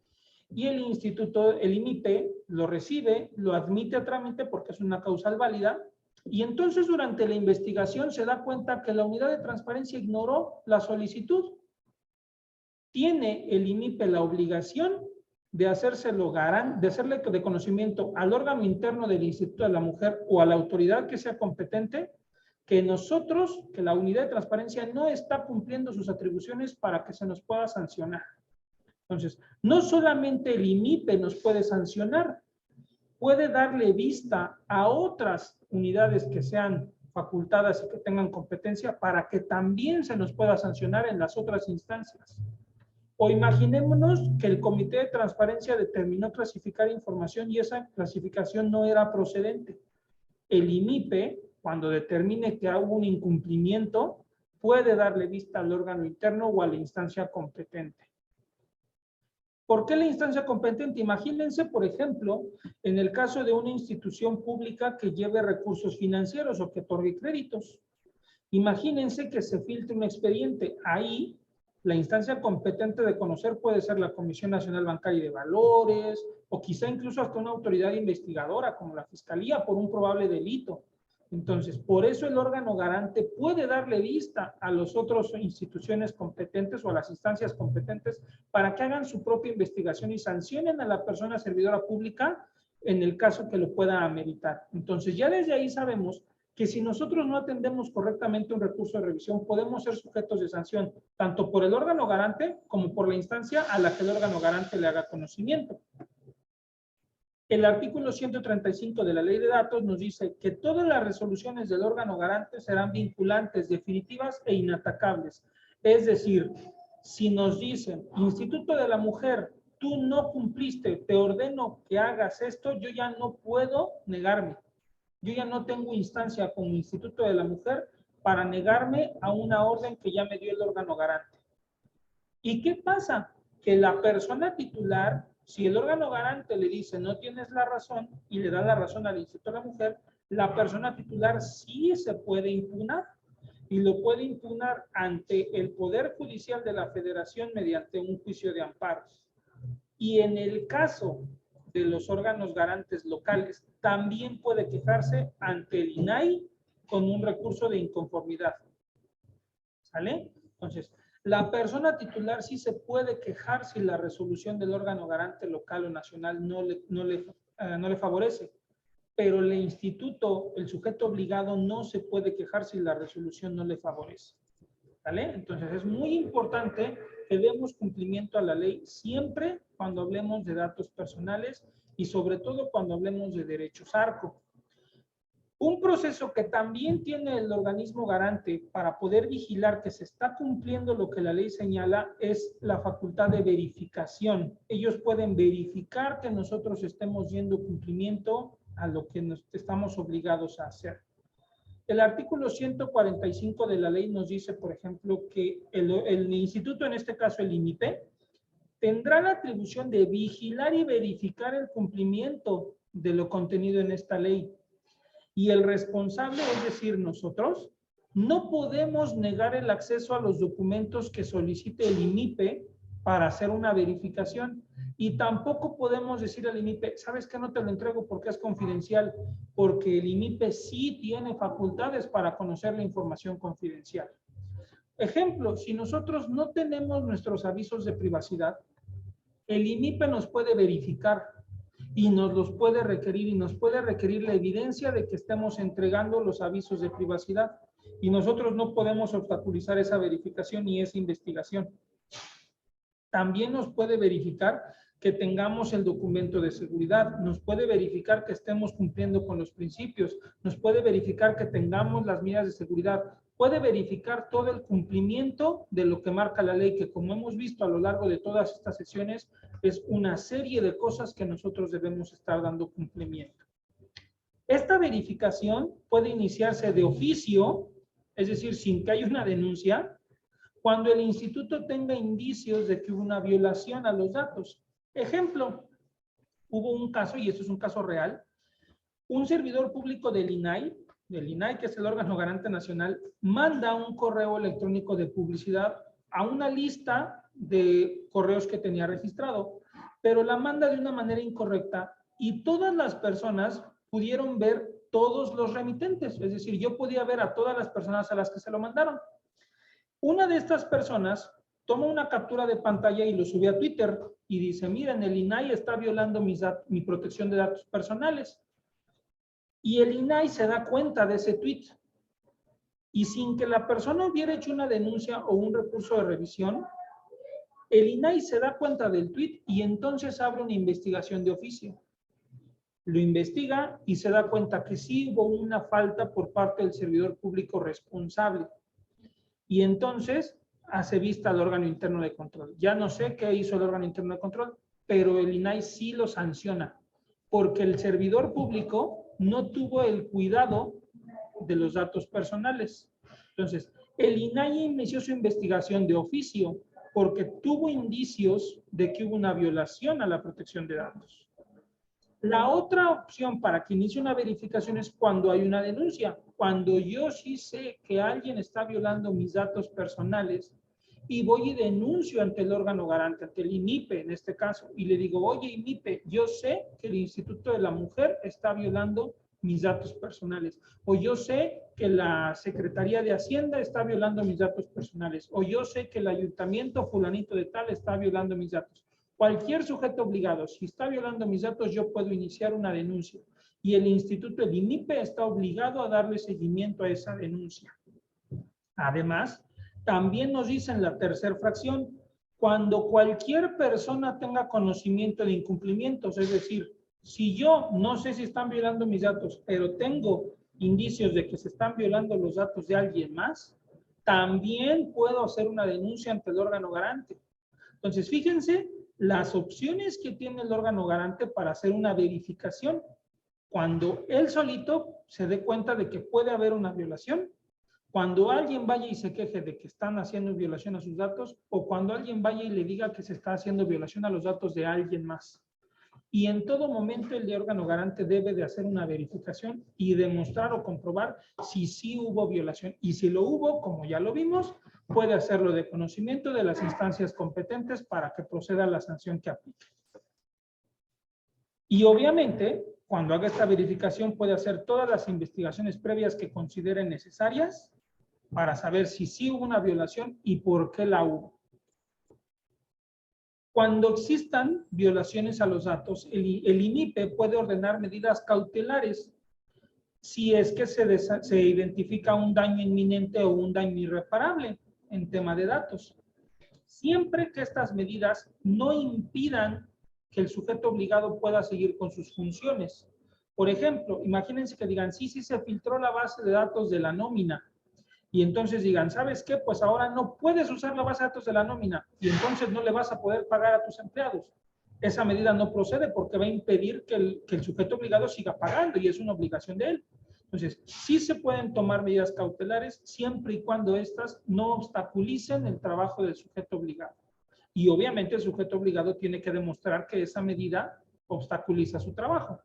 Y el instituto, el IMIPE, lo recibe, lo admite a trámite porque es una causal válida, y entonces durante la investigación se da cuenta que la unidad de transparencia ignoró la solicitud. Tiene el IMIPE la obligación de hacérselo de hacerle de conocimiento al órgano interno del Instituto de la Mujer o a la autoridad que sea competente que nosotros, que la unidad de transparencia no está cumpliendo sus atribuciones para que se nos pueda sancionar. Entonces, no solamente el IMIPE nos puede sancionar, puede darle vista a otras unidades que sean facultadas y que tengan competencia para que también se nos pueda sancionar en las otras instancias. O imaginémonos que el Comité de Transparencia determinó clasificar información y esa clasificación no era procedente. El IMIPE, cuando determine que hubo un incumplimiento, puede darle vista al órgano interno o a la instancia competente. ¿Por qué la instancia competente? Imagínense, por ejemplo, en el caso de una institución pública que lleve recursos financieros o que otorgue créditos. Imagínense que se filtre un expediente. Ahí, la instancia competente de conocer puede ser la Comisión Nacional Bancaria y de Valores, o quizá incluso hasta una autoridad investigadora como la Fiscalía por un probable delito. Entonces, por eso el órgano garante puede darle vista a las otras instituciones competentes o a las instancias competentes para que hagan su propia investigación y sancionen a la persona servidora pública en el caso que lo pueda ameritar. Entonces, ya desde ahí sabemos que si nosotros no atendemos correctamente un recurso de revisión, podemos ser sujetos de sanción, tanto por el órgano garante como por la instancia a la que el órgano garante le haga conocimiento. El artículo 135 de la Ley de Datos nos dice que todas las resoluciones del órgano garante serán vinculantes, definitivas e inatacables. Es decir, si nos dicen, Instituto de la Mujer, tú no cumpliste, te ordeno que hagas esto, yo ya no puedo negarme. Yo ya no tengo instancia como Instituto de la Mujer para negarme a una orden que ya me dio el órgano garante. ¿Y qué pasa? Que la persona titular, si el órgano garante le dice no tienes la razón y le da la razón al Instituto de la Mujer, la persona titular sí se puede impugnar y lo puede impugnar ante el Poder Judicial de la Federación mediante un juicio de amparos. Y en el caso de los órganos garantes locales, también puede quejarse ante el INAI con un recurso de inconformidad. ¿Sale? Entonces, la persona titular sí se puede quejar si la resolución del órgano garante local o nacional no le favorece, pero el instituto, el sujeto obligado, no se puede quejar si la resolución no le favorece. ¿Vale? Entonces es muy importante que demos cumplimiento a la ley siempre cuando hablemos de datos personales y sobre todo cuando hablemos de derechos ARCO. Un proceso que también tiene el organismo garante para poder vigilar que se está cumpliendo lo que la ley señala es la facultad de verificación. Ellos pueden verificar que nosotros estemos yendo cumplimiento a lo que nos estamos obligados a hacer. El artículo 145 de la ley nos dice, por ejemplo, que el instituto, en este caso el IMIPE, tendrá la atribución de vigilar y verificar el cumplimiento de lo contenido en esta ley. Y el responsable, es decir, nosotros, no podemos negar el acceso a los documentos que solicite el IMIPE para hacer una verificación. Y tampoco podemos decir al IMIPE, ¿sabes qué? No te lo entrego porque es confidencial, porque el IMIPE sí tiene facultades para conocer la información confidencial. Ejemplo, si nosotros no tenemos nuestros avisos de privacidad, el IMIPE nos puede verificar y nos los puede requerir y nos puede requerir la evidencia de que estemos entregando los avisos de privacidad. Y nosotros no podemos obstaculizar esa verificación y esa investigación. También nos puede verificar que tengamos el documento de seguridad, nos puede verificar que estemos cumpliendo con los principios, nos puede verificar que tengamos las medidas de seguridad, puede verificar todo el cumplimiento de lo que marca la ley, que como hemos visto a lo largo de todas estas sesiones, es una serie de cosas que nosotros debemos estar dando cumplimiento. Esta verificación puede iniciarse de oficio, es decir, sin que haya una denuncia, cuando el instituto tenga indicios de que hubo una violación a los datos. Ejemplo, hubo un caso, y esto es un caso real, un servidor público del INAI, que es el órgano garante nacional, manda un correo electrónico de publicidad a una lista de correos que tenía registrado, pero la manda de una manera incorrecta y todas las personas pudieron ver todos los remitentes, es decir, yo podía ver a todas las personas a las que se lo mandaron. Una de estas personas toma una captura de pantalla y lo sube a Twitter y dice, miren, el INAI está violando mi protección de datos personales. Y el INAI se da cuenta de ese tweet. Y sin que la persona hubiera hecho una denuncia o un recurso de revisión, el INAI se da cuenta del tweet y entonces abre una investigación de oficio. Lo investiga y se da cuenta que sí hubo una falta por parte del servidor público responsable. Y entonces hace vista al órgano interno de control. Ya no sé qué hizo el órgano interno de control, pero el INAI sí lo sanciona, porque el servidor público no tuvo el cuidado de los datos personales. Entonces, el INAI inició su investigación de oficio porque tuvo indicios de que hubo una violación a la protección de datos. La otra opción para que inicie una verificación es cuando hay una denuncia. Cuando yo sí sé que alguien está violando mis datos personales y voy y denuncio ante el órgano garante, ante el INIPE en este caso, y le digo, oye INIPE, yo sé que el Instituto de la Mujer está violando mis datos personales, o yo sé que la Secretaría de Hacienda está violando mis datos personales, o yo sé que el Ayuntamiento fulanito de tal está violando mis datos. Cualquier sujeto obligado, si está violando mis datos, yo puedo iniciar una denuncia. Y el instituto, el INIPE, está obligado a darle seguimiento a esa denuncia. Además, también nos dice en la tercera fracción, cuando cualquier persona tenga conocimiento de incumplimientos, es decir, si yo no sé si están violando mis datos, pero tengo indicios de que se están violando los datos de alguien más, también puedo hacer una denuncia ante el órgano garante. Entonces, fíjense las opciones que tiene el órgano garante para hacer una verificación cuando él solito se dé cuenta de que puede haber una violación, cuando alguien vaya y se queje de que están haciendo violación a sus datos, o cuando alguien vaya y le diga que se está haciendo violación a los datos de alguien más. Y en todo momento el órgano garante debe de hacer una verificación y demostrar o comprobar si sí hubo violación. Y si lo hubo, como ya lo vimos, puede hacerlo de conocimiento de las instancias competentes para que proceda la sanción que aplique. Y obviamente, cuando haga esta verificación, puede hacer todas las investigaciones previas que considere necesarias para saber si sí hubo una violación y por qué la hubo. Cuando existan violaciones a los datos, el INIPE puede ordenar medidas cautelares si es que se identifica un daño inminente o un daño irreparable en tema de datos. Siempre que estas medidas no impidan que el sujeto obligado pueda seguir con sus funciones. Por ejemplo, imagínense que digan, sí, se filtró la base de datos de la nómina. Y entonces digan, ¿sabes qué? Pues ahora no puedes usar la base de datos de la nómina y entonces no le vas a poder pagar a tus empleados. Esa medida no procede porque va a impedir que el sujeto obligado siga pagando y es una obligación de él. Entonces, sí se pueden tomar medidas cautelares siempre y cuando éstas no obstaculicen el trabajo del sujeto obligado. Y obviamente el sujeto obligado tiene que demostrar que esa medida obstaculiza su trabajo.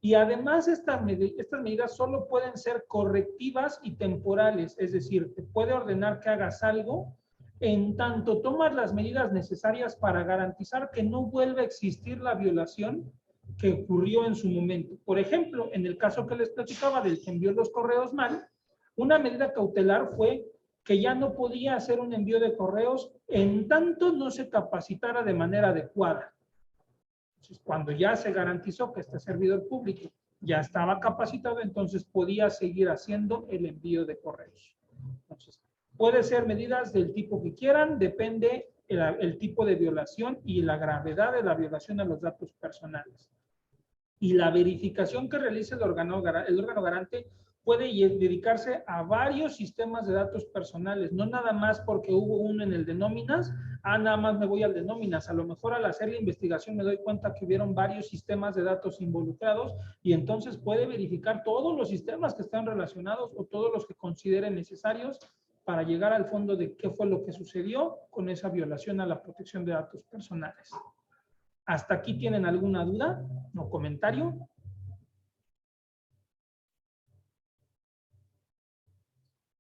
Y además estas medidas solo pueden ser correctivas y temporales, es decir, te puede ordenar que hagas algo en tanto tomas las medidas necesarias para garantizar que no vuelva a existir la violación que ocurrió en su momento. Por ejemplo, en el caso que les platicaba del que envió los correos mal, una medida cautelar fue que ya no podía hacer un envío de correos en tanto no se capacitara de manera adecuada. Entonces, cuando ya se garantizó que este servidor público ya estaba capacitado, entonces podía seguir haciendo el envío de correos. Entonces, puede ser medidas del tipo que quieran, depende el tipo de violación y la gravedad de la violación a los datos personales. Y la verificación que realice el órgano garante puede dedicarse a varios sistemas de datos personales, no nada más porque hubo uno en el de nóminas, nada más me voy al de nóminas. A lo mejor al hacer la investigación me doy cuenta que hubieron varios sistemas de datos involucrados y entonces puede verificar todos los sistemas que están relacionados o todos los que considere necesarios para llegar al fondo de qué fue lo que sucedió con esa violación a la protección de datos personales. ¿Hasta aquí tienen alguna duda o comentario?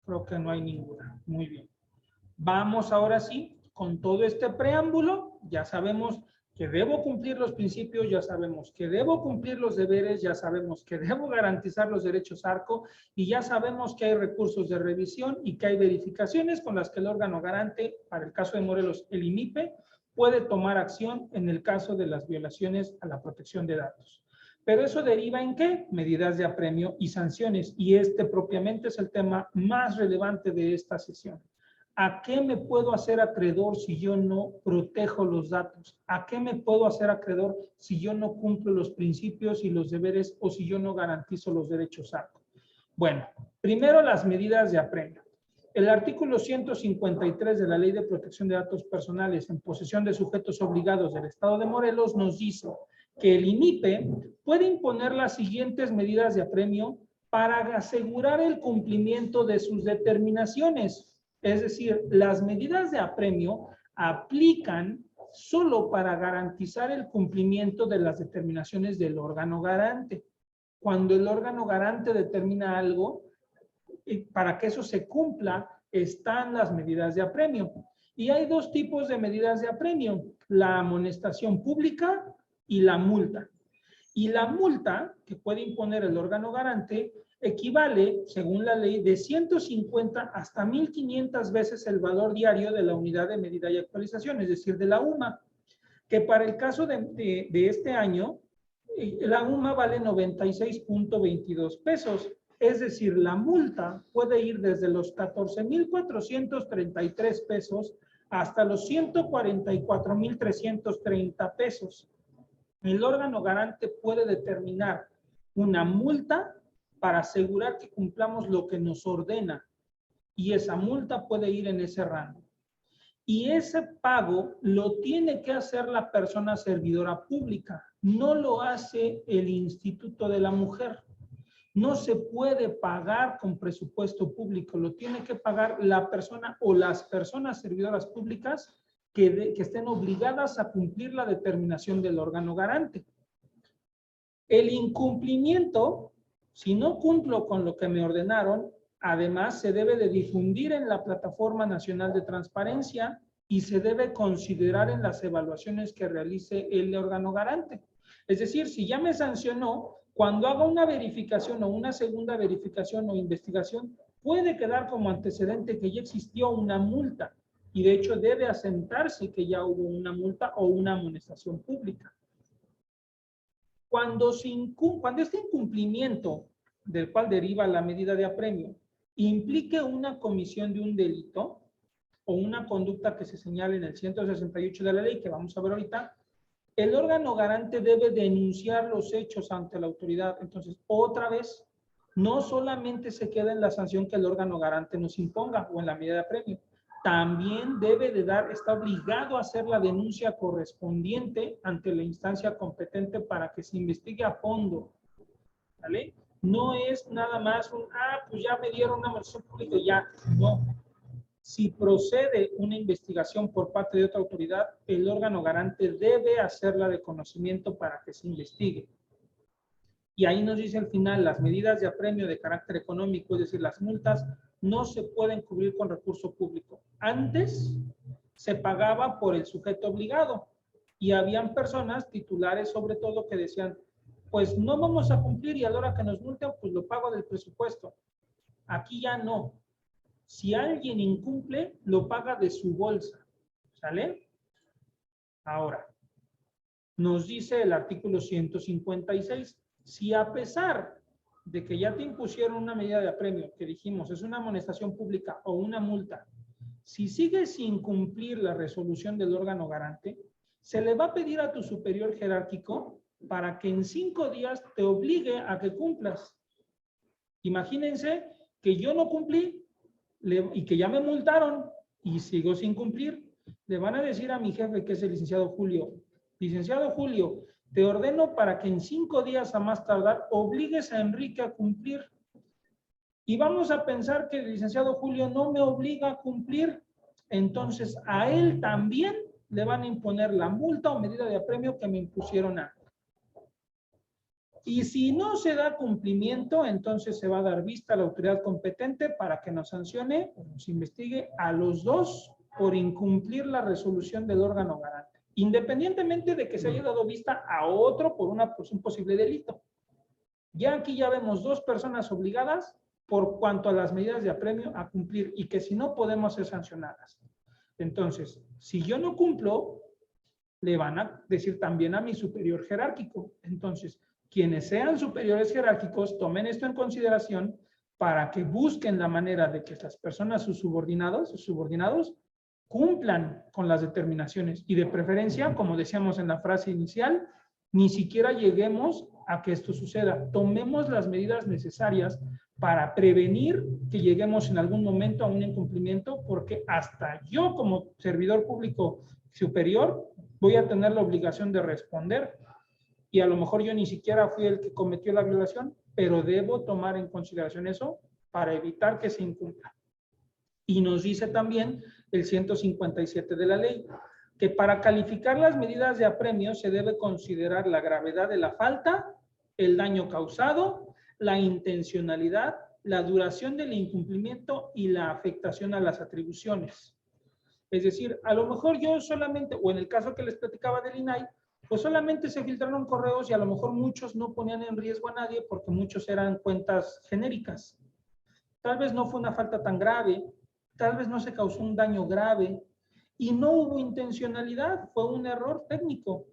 Creo que no hay ninguna. Muy bien. Vamos ahora sí, con todo este preámbulo, ya sabemos que debo cumplir los principios, ya sabemos que debo cumplir los deberes, ya sabemos que debo garantizar los derechos ARCO y ya sabemos que hay recursos de revisión y que hay verificaciones con las que el órgano garante, para el caso de Morelos, el IMIPE, puede tomar acción en el caso de las violaciones a la protección de datos. Pero eso deriva en ¿qué? Medidas de apremio y sanciones. Y este propiamente es el tema más relevante de esta sesión. ¿A qué me puedo hacer acreedor si yo no protejo los datos? ¿A qué me puedo hacer acreedor si yo no cumplo los principios y los deberes o si yo no garantizo los derechos ARCO? Bueno, primero las medidas de apremio. El artículo 153 de la Ley de Protección de Datos Personales en posesión de sujetos obligados del Estado de Morelos nos dice que el IMIPE puede imponer las siguientes medidas de apremio para asegurar el cumplimiento de sus determinaciones. Es decir, las medidas de apremio aplican solo para garantizar el cumplimiento de las determinaciones del órgano garante. Cuando el órgano garante determina algo, para que eso se cumpla, están las medidas de apremio. Y hay dos tipos de medidas de apremio, la amonestación pública y la multa. Y la multa que puede imponer el órgano garante equivale, según la ley, de 150 hasta 1,500 veces el valor diario de la unidad de medida y actualización, es decir, de la UMA, que para el caso de este año, la UMA vale 96.22 pesos. Es decir, la multa puede ir desde los 14,433 pesos hasta los 144,330 pesos. El órgano garante puede determinar una multa para asegurar que cumplamos lo que nos ordena y esa multa puede ir en ese rango. Y ese pago lo tiene que hacer la persona servidora pública, no lo hace el Instituto de la Mujer. No se puede pagar con presupuesto público, lo tiene que pagar la persona o las personas servidoras públicas que estén obligadas a cumplir la determinación del órgano garante. El incumplimiento, si no cumplo con lo que me ordenaron, además se debe de difundir en la Plataforma Nacional de Transparencia y se debe considerar en las evaluaciones que realice el órgano garante. Es decir, si ya me sancionó, cuando haga una verificación o una segunda verificación o investigación, puede quedar como antecedente que ya existió una multa y de hecho debe asentarse que ya hubo una multa o una amonestación pública. Cuando este incumplimiento del cual deriva la medida de apremio implique una comisión de un delito o una conducta que se señale en el 168 de la ley, que vamos a ver ahorita, el órgano garante debe denunciar los hechos ante la autoridad. Entonces, otra vez, no solamente se queda en la sanción que el órgano garante nos imponga o en la medida de apremio, también debe de está obligado a hacer la denuncia correspondiente ante la instancia competente para que se investigue a fondo, ¿vale? No es nada más pues ya me dieron una amonestación pública y ya, no. Si procede una investigación por parte de otra autoridad, el órgano garante debe hacerla de conocimiento para que se investigue. Y ahí nos dice al final, las medidas de apremio de carácter económico, es decir, las multas, no se pueden cubrir con recurso público. Antes se pagaba por el sujeto obligado y habían personas, titulares sobre todo, que decían, pues no vamos a cumplir y a la hora que nos multen, pues lo pago del presupuesto. Aquí ya no. Si alguien incumple, lo paga de su bolsa. ¿Sale? Ahora, nos dice el artículo 156. Si a pesar de que ya te impusieron una medida de apremio, que dijimos es una amonestación pública o una multa, si sigues sin cumplir la resolución del órgano garante, se le va a pedir a tu superior jerárquico para que en 5 días te obligue a que cumplas. Imagínense que yo no cumplí y que ya me multaron y sigo sin cumplir. Le van a decir a mi jefe, que es el licenciado Julio, licenciado Julio, te ordeno para que en 5 días a más tardar obligues a Enrique a cumplir. Y vamos a pensar que el licenciado Julio no me obliga a cumplir. Entonces a él también le van a imponer la multa o medida de apremio que me impusieron a. Y si no se da cumplimiento, entonces se va a dar vista a la autoridad competente para que nos sancione o nos investigue a los dos por incumplir la resolución del órgano garante, independientemente de que se haya dado vista a otro por un posible delito. Ya aquí ya vemos 2 personas obligadas por cuanto a las medidas de apremio a cumplir y que si no podemos ser sancionadas. Entonces, si yo no cumplo, le van a decir también a mi superior jerárquico. Entonces, quienes sean superiores jerárquicos, tomen esto en consideración para que busquen la manera de que estas personas, sus subordinados, cumplan con las determinaciones y de preferencia, como decíamos en la frase inicial, ni siquiera lleguemos a que esto suceda. Tomemos las medidas necesarias para prevenir que lleguemos en algún momento a un incumplimiento, porque hasta yo como servidor público superior voy a tener la obligación de responder. Y a lo mejor yo ni siquiera fui el que cometió la violación, pero debo tomar en consideración eso para evitar que se incumpla. Y nos dice también el 157 de la ley, que para calificar las medidas de apremio se debe considerar la gravedad de la falta, el daño causado, la intencionalidad, la duración del incumplimiento y la afectación a las atribuciones. Es decir, a lo mejor yo solamente, o en el caso que les platicaba del INAI, pues solamente se filtraron correos y a lo mejor muchos no ponían en riesgo a nadie porque muchos eran cuentas genéricas. Tal vez no fue una falta tan grave, tal vez no se causó un daño grave y no hubo intencionalidad, fue un error técnico.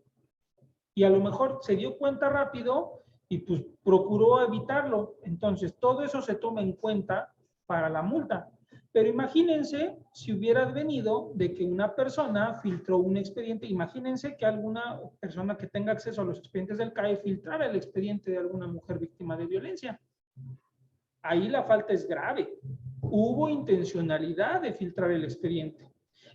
Y a lo mejor se dio cuenta rápido y pues procuró evitarlo. Entonces, todo eso se toma en cuenta para la multa. Pero imagínense si hubiera venido de que una persona filtró un expediente, imagínense que alguna persona que tenga acceso a los expedientes del CAE filtrara el expediente de alguna mujer víctima de violencia. Ahí la falta es grave. Hubo intencionalidad de filtrar el expediente.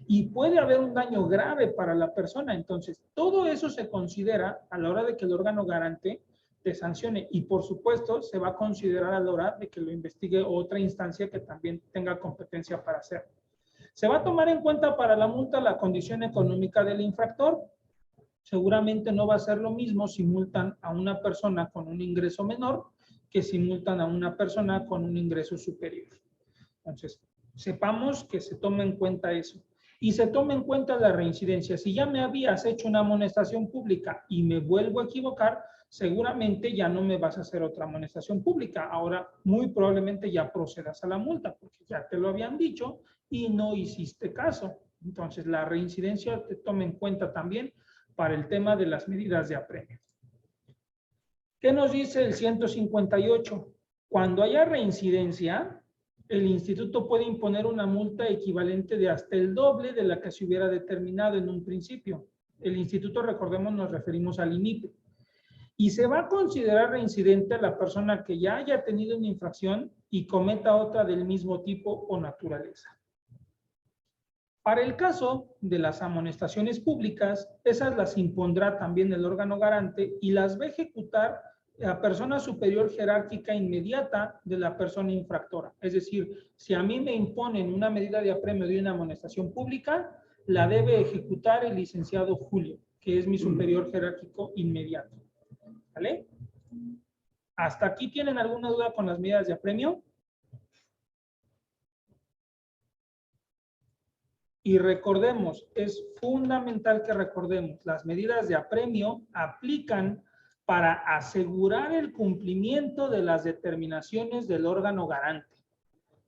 Y puede haber un daño grave para la persona. Entonces, todo eso se considera a la hora de que el órgano garante te sancione. Y por supuesto, se va a considerar a la hora de que lo investigue otra instancia que también tenga competencia para hacerlo. Se va a tomar en cuenta para la multa la condición económica del infractor. Seguramente no va a ser lo mismo si multan a una persona con un ingreso menor que si multan a una persona con un ingreso superior. Entonces, sepamos que se tome en cuenta eso. Y se tome en cuenta la reincidencia. Si ya me habías hecho una amonestación pública y me vuelvo a equivocar, seguramente ya no me vas a hacer otra amonestación pública. Ahora, muy probablemente ya procedas a la multa, porque ya te lo habían dicho y no hiciste caso. Entonces, la reincidencia te toma en cuenta también para el tema de las medidas de apremio. ¿Qué nos dice el 158? Cuando haya reincidencia, el instituto puede imponer una multa equivalente de hasta el doble de la que se hubiera determinado en un principio. El instituto, recordemos, nos referimos al INIPE. Y se va a considerar reincidente a la persona que ya haya tenido una infracción y cometa otra del mismo tipo o naturaleza. Para el caso de las amonestaciones públicas, esas las impondrá también el órgano garante y las va a ejecutar la persona superior jerárquica inmediata de la persona infractora. Es decir, si a mí me imponen una medida de apremio de una amonestación pública, la debe ejecutar el licenciado Julio, que es mi superior jerárquico inmediato. ¿Vale? ¿Hasta aquí tienen alguna duda con las medidas de apremio? Y recordemos, es fundamental que recordemos, las medidas de apremio aplican para asegurar el cumplimiento de las determinaciones del órgano garante.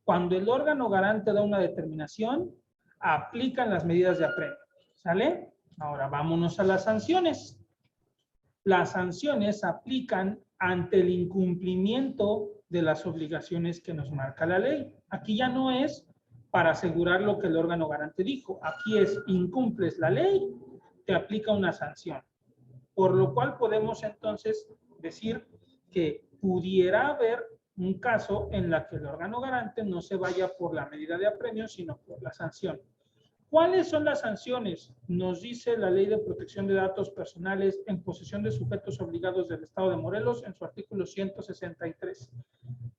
Cuando el órgano garante da una determinación, aplican las medidas de apremio. ¿Sale? Ahora vámonos a las sanciones. Las sanciones aplican ante el incumplimiento de las obligaciones que nos marca la ley. Aquí ya no es para asegurar lo que el órgano garante dijo. Aquí es, incumples la ley, te aplica una sanción. Por lo cual podemos entonces decir que pudiera haber un caso en la que el órgano garante no se vaya por la medida de apremio, sino por la sanción. ¿Cuáles son las sanciones? Nos dice la Ley de Protección de Datos Personales en posesión de sujetos obligados del Estado de Morelos en su artículo 163.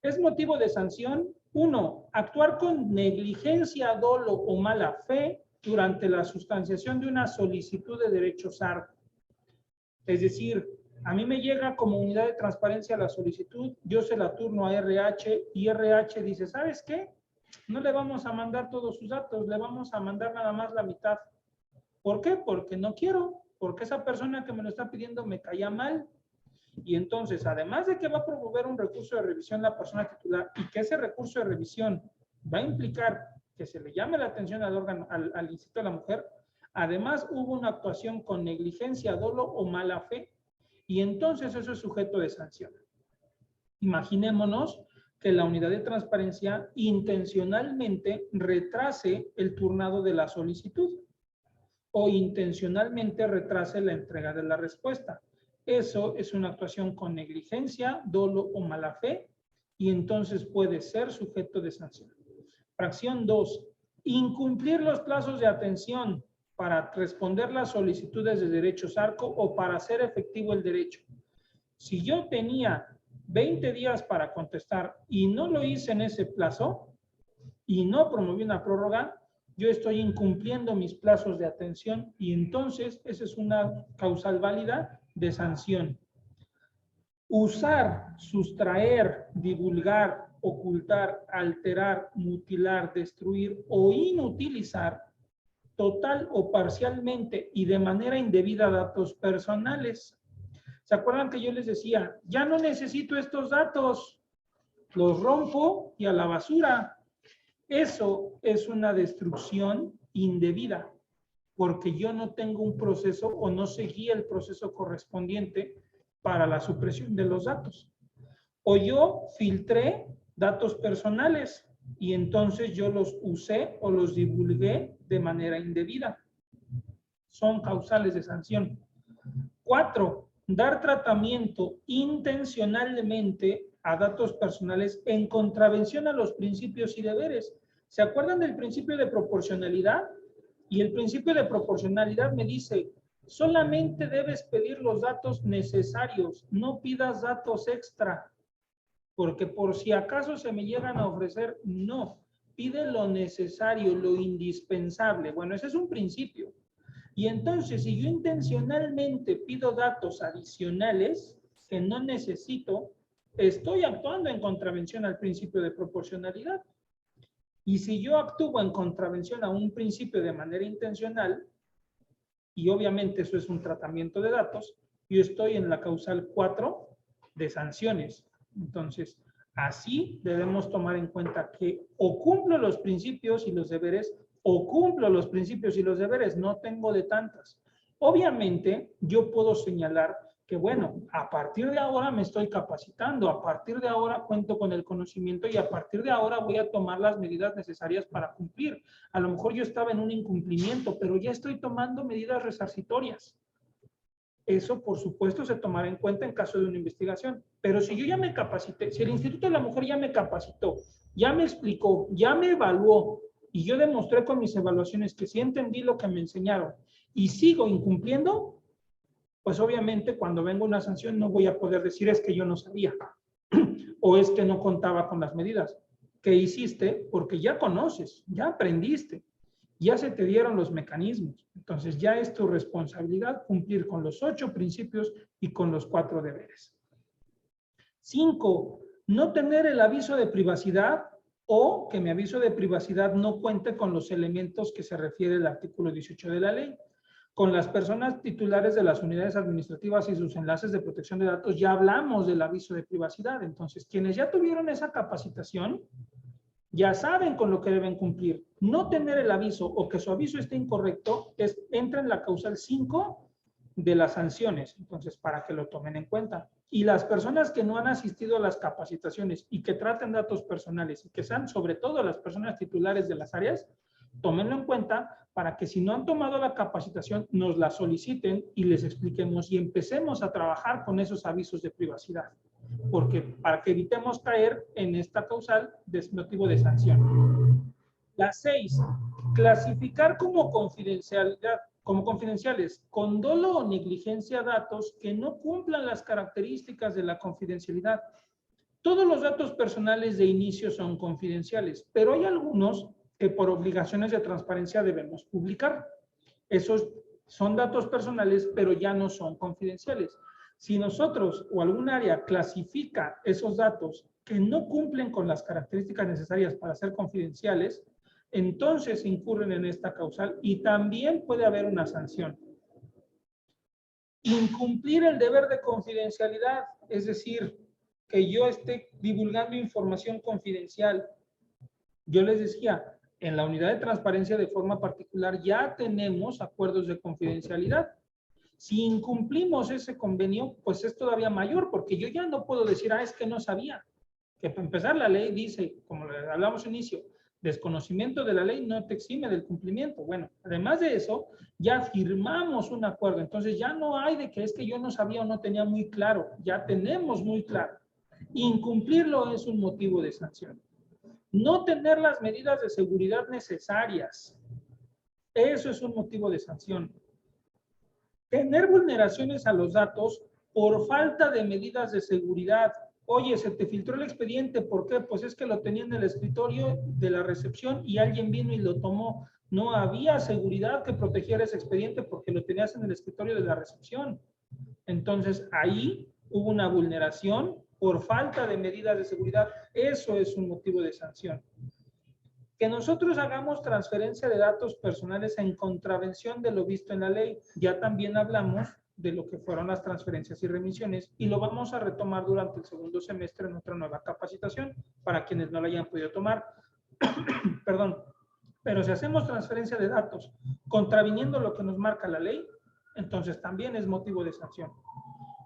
Es motivo de sanción, 1, actuar con negligencia, dolo o mala fe durante la sustanciación de una solicitud de derechos ARCO. Es decir, a mí me llega como unidad de transparencia la solicitud, yo se la turno a RH y RH dice, ¿sabes qué? No le vamos a mandar todos sus datos, le vamos a mandar nada más la mitad. ¿Por qué? Porque no quiero, porque esa persona que me lo está pidiendo me caía mal. Y entonces, además de que va a promover un recurso de revisión la persona titular y que ese recurso de revisión va a implicar que se le llame la atención al órgano, al Instituto de la Mujer, además hubo una actuación con negligencia, dolo o mala fe, y entonces eso es sujeto de sanción. Imaginémonos que la unidad de transparencia intencionalmente retrase el turnado de la solicitud o intencionalmente retrase la entrega de la respuesta. Eso es una actuación con negligencia, dolo o mala fe y entonces puede ser sujeto de sanción. Fracción 2. Incumplir los plazos de atención para responder las solicitudes de derechos ARCO o para hacer efectivo el derecho. Si yo tenía 20 días para contestar y no lo hice en ese plazo y no promoví una prórroga, yo estoy incumpliendo mis plazos de atención y entonces esa es una causal válida de sanción. Usar, sustraer, divulgar, ocultar, alterar, mutilar, destruir o inutilizar total o parcialmente y de manera indebida datos personales. ¿Se acuerdan que yo les decía, ya no necesito estos datos, los rompo y a la basura? Eso es una destrucción indebida, porque yo no tengo un proceso o no seguí el proceso correspondiente para la supresión de los datos. O yo filtré datos personales y entonces yo los usé o los divulgué de manera indebida. Son causales de sanción. 4. Dar tratamiento intencionalmente a datos personales en contravención a los principios y deberes. ¿Se acuerdan del principio de proporcionalidad? Y el principio de proporcionalidad me dice, solamente debes pedir los datos necesarios, no pidas datos extra, porque por si acaso se me llegan a ofrecer, no, pide lo necesario, lo indispensable. Bueno, ese es un principio. Y entonces, si yo intencionalmente pido datos adicionales que no necesito, estoy actuando en contravención al principio de proporcionalidad. Y si yo actúo en contravención a un principio de manera intencional, y obviamente eso es un tratamiento de datos, yo estoy en la causal 4 de sanciones. Entonces, así debemos tomar en cuenta que o cumplo los principios y los deberes, o cumplo los principios y los deberes, no tengo de tantas. Obviamente, yo puedo señalar que, bueno, a partir de ahora me estoy capacitando, a partir de ahora cuento con el conocimiento y a partir de ahora voy a tomar las medidas necesarias para cumplir. A lo mejor yo estaba en un incumplimiento, pero ya estoy tomando medidas resarcitorias. Eso, por supuesto, se tomará en cuenta en caso de una investigación. Pero si yo ya me capacité, si el Instituto de la Mujer ya me capacitó, ya me explicó, ya me evaluó, y yo demostré con mis evaluaciones que sí entendí lo que me enseñaron y sigo incumpliendo, pues obviamente cuando venga una sanción no voy a poder decir es que yo no sabía o es que no contaba con las medidas. ¿Qué hiciste? Porque ya conoces, ya aprendiste, ya se te dieron los mecanismos. Entonces ya es tu responsabilidad cumplir con los 8 principios y con los 4 deberes. 5. No tener el aviso de privacidad o que mi aviso de privacidad no cuente con los elementos que se refiere el artículo 18 de la ley. Con las personas titulares de las unidades administrativas y sus enlaces de protección de datos ya hablamos del aviso de privacidad. Entonces, quienes ya tuvieron esa capacitación, ya saben con lo que deben cumplir. No tener el aviso o que su aviso esté incorrecto entra en la causal 5 de las sanciones. Entonces, para que lo tomen en cuenta. Y las personas que no han asistido a las capacitaciones y que traten datos personales y que sean sobre todo las personas titulares de las áreas, tómenlo en cuenta para que si no han tomado la capacitación, nos la soliciten y les expliquemos y empecemos a trabajar con esos avisos de privacidad. Porque para que evitemos caer en esta causal de motivo de sanción. La 6, clasificar como confidenciales con dolo o negligencia datos que no cumplan las características de la confidencialidad. Todos los datos personales de inicio son confidenciales, pero hay algunos que por obligaciones de transparencia debemos publicar. Esos son datos personales, pero ya no son confidenciales. Si nosotros o algún área clasifica esos datos que no cumplen con las características necesarias para ser confidenciales, entonces incurren en esta causal y también puede haber una sanción. Incumplir el deber de confidencialidad, es decir, que yo esté divulgando información confidencial. Yo les decía, en la unidad de transparencia de forma particular ya tenemos acuerdos de confidencialidad. Si incumplimos ese convenio, pues es todavía mayor, porque yo ya no puedo decir, es que no sabía. Que para empezar la ley dice, como hablamos al inicio, desconocimiento de la ley no te exime del cumplimiento. Bueno, además de eso, ya firmamos un acuerdo. Entonces ya no hay de que es que yo no sabía o no tenía muy claro. Ya tenemos muy claro. Incumplirlo es un motivo de sanción. No tener las medidas de seguridad necesarias. Eso es un motivo de sanción. Tener vulneraciones a los datos por falta de medidas de seguridad. Oye, se te filtró el expediente, ¿por qué? Pues es que lo tenía en el escritorio de la recepción y alguien vino y lo tomó. No había seguridad que protegiera ese expediente porque lo tenías en el escritorio de la recepción. Entonces, ahí hubo una vulneración por falta de medidas de seguridad. Eso es un motivo de sanción. Que nosotros hagamos transferencia de datos personales en contravención de lo visto en la ley. Ya también hablamos de lo que fueron las transferencias y remisiones y lo vamos a retomar durante el segundo semestre en nuestra nueva capacitación para quienes no la hayan podido tomar. Perdón. Pero si hacemos transferencia de datos contraviniendo lo que nos marca la ley, entonces también es motivo de sanción.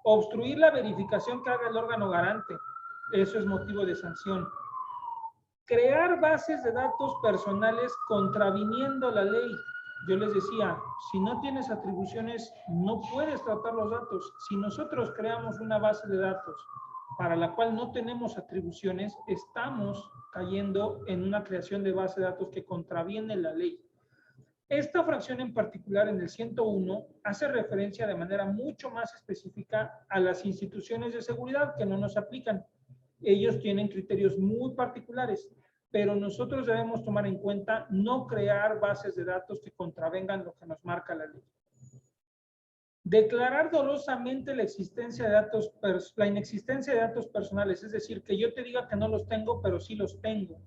Obstruir la verificación que haga el órgano garante, eso es motivo de sanción. Crear bases de datos personales contraviniendo la ley. Yo les decía, si no tienes atribuciones, no puedes tratar los datos. Si nosotros creamos una base de datos para la cual no tenemos atribuciones, estamos cayendo en una creación de base de datos que contraviene la ley. Esta fracción en particular en el 101 hace referencia de manera mucho más específica a las instituciones de seguridad que no nos aplican. Ellos tienen criterios muy particulares, pero nosotros debemos tomar en cuenta no crear bases de datos que contravengan lo que nos marca la ley. Declarar dolosamente la inexistencia de datos personales, es decir, que yo te diga que no los tengo, pero sí los tengo,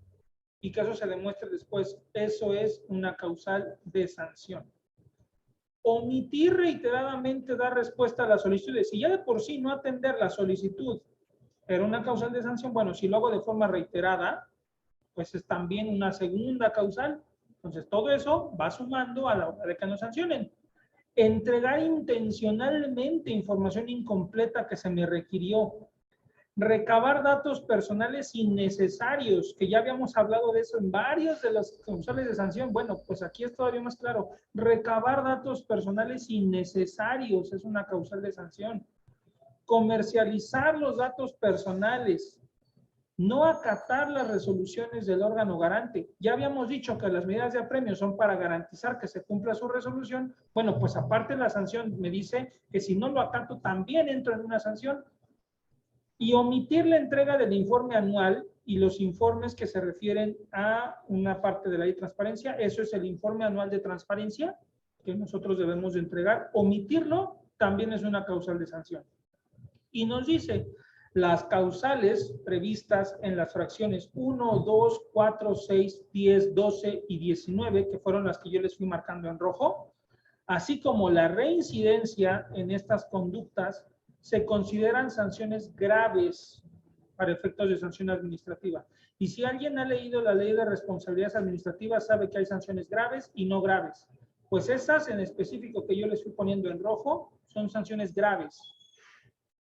y que eso se demuestre después, eso es una causal de sanción. Omitir reiteradamente dar respuesta a las solicitudes. Si ya de por sí no atender la solicitud era una causal de sanción, bueno, si lo hago de forma reiterada, pues es también una segunda causal. Entonces, todo eso va sumando a la hora de que nos sancionen. Entregar intencionalmente información incompleta que se me requirió. Recabar datos personales innecesarios, que ya habíamos hablado de eso en varios de las causales de sanción. Bueno, pues aquí es todavía más claro. Recabar datos personales innecesarios es una causal de sanción. Comercializar los datos personales. No acatar las resoluciones del órgano garante. Ya habíamos dicho que las medidas de apremio son para garantizar que se cumpla su resolución. Bueno, pues aparte la sanción me dice que si no lo acato también entro en una sanción. Y omitir la entrega del informe anual y los informes que se refieren a una parte de la ley de transparencia. Eso es el informe anual de transparencia que nosotros debemos de entregar. Omitirlo también es una causal de sanción. Y nos dice las causales previstas en las fracciones 1, 2, 4, 6, 10, 12 y 19, que fueron las que yo les fui marcando en rojo, así como la reincidencia en estas conductas, se consideran sanciones graves para efectos de sanción administrativa. Y si alguien ha leído la ley de responsabilidades administrativas, sabe que hay sanciones graves y no graves. Pues esas en específico que yo les fui poniendo en rojo son sanciones graves.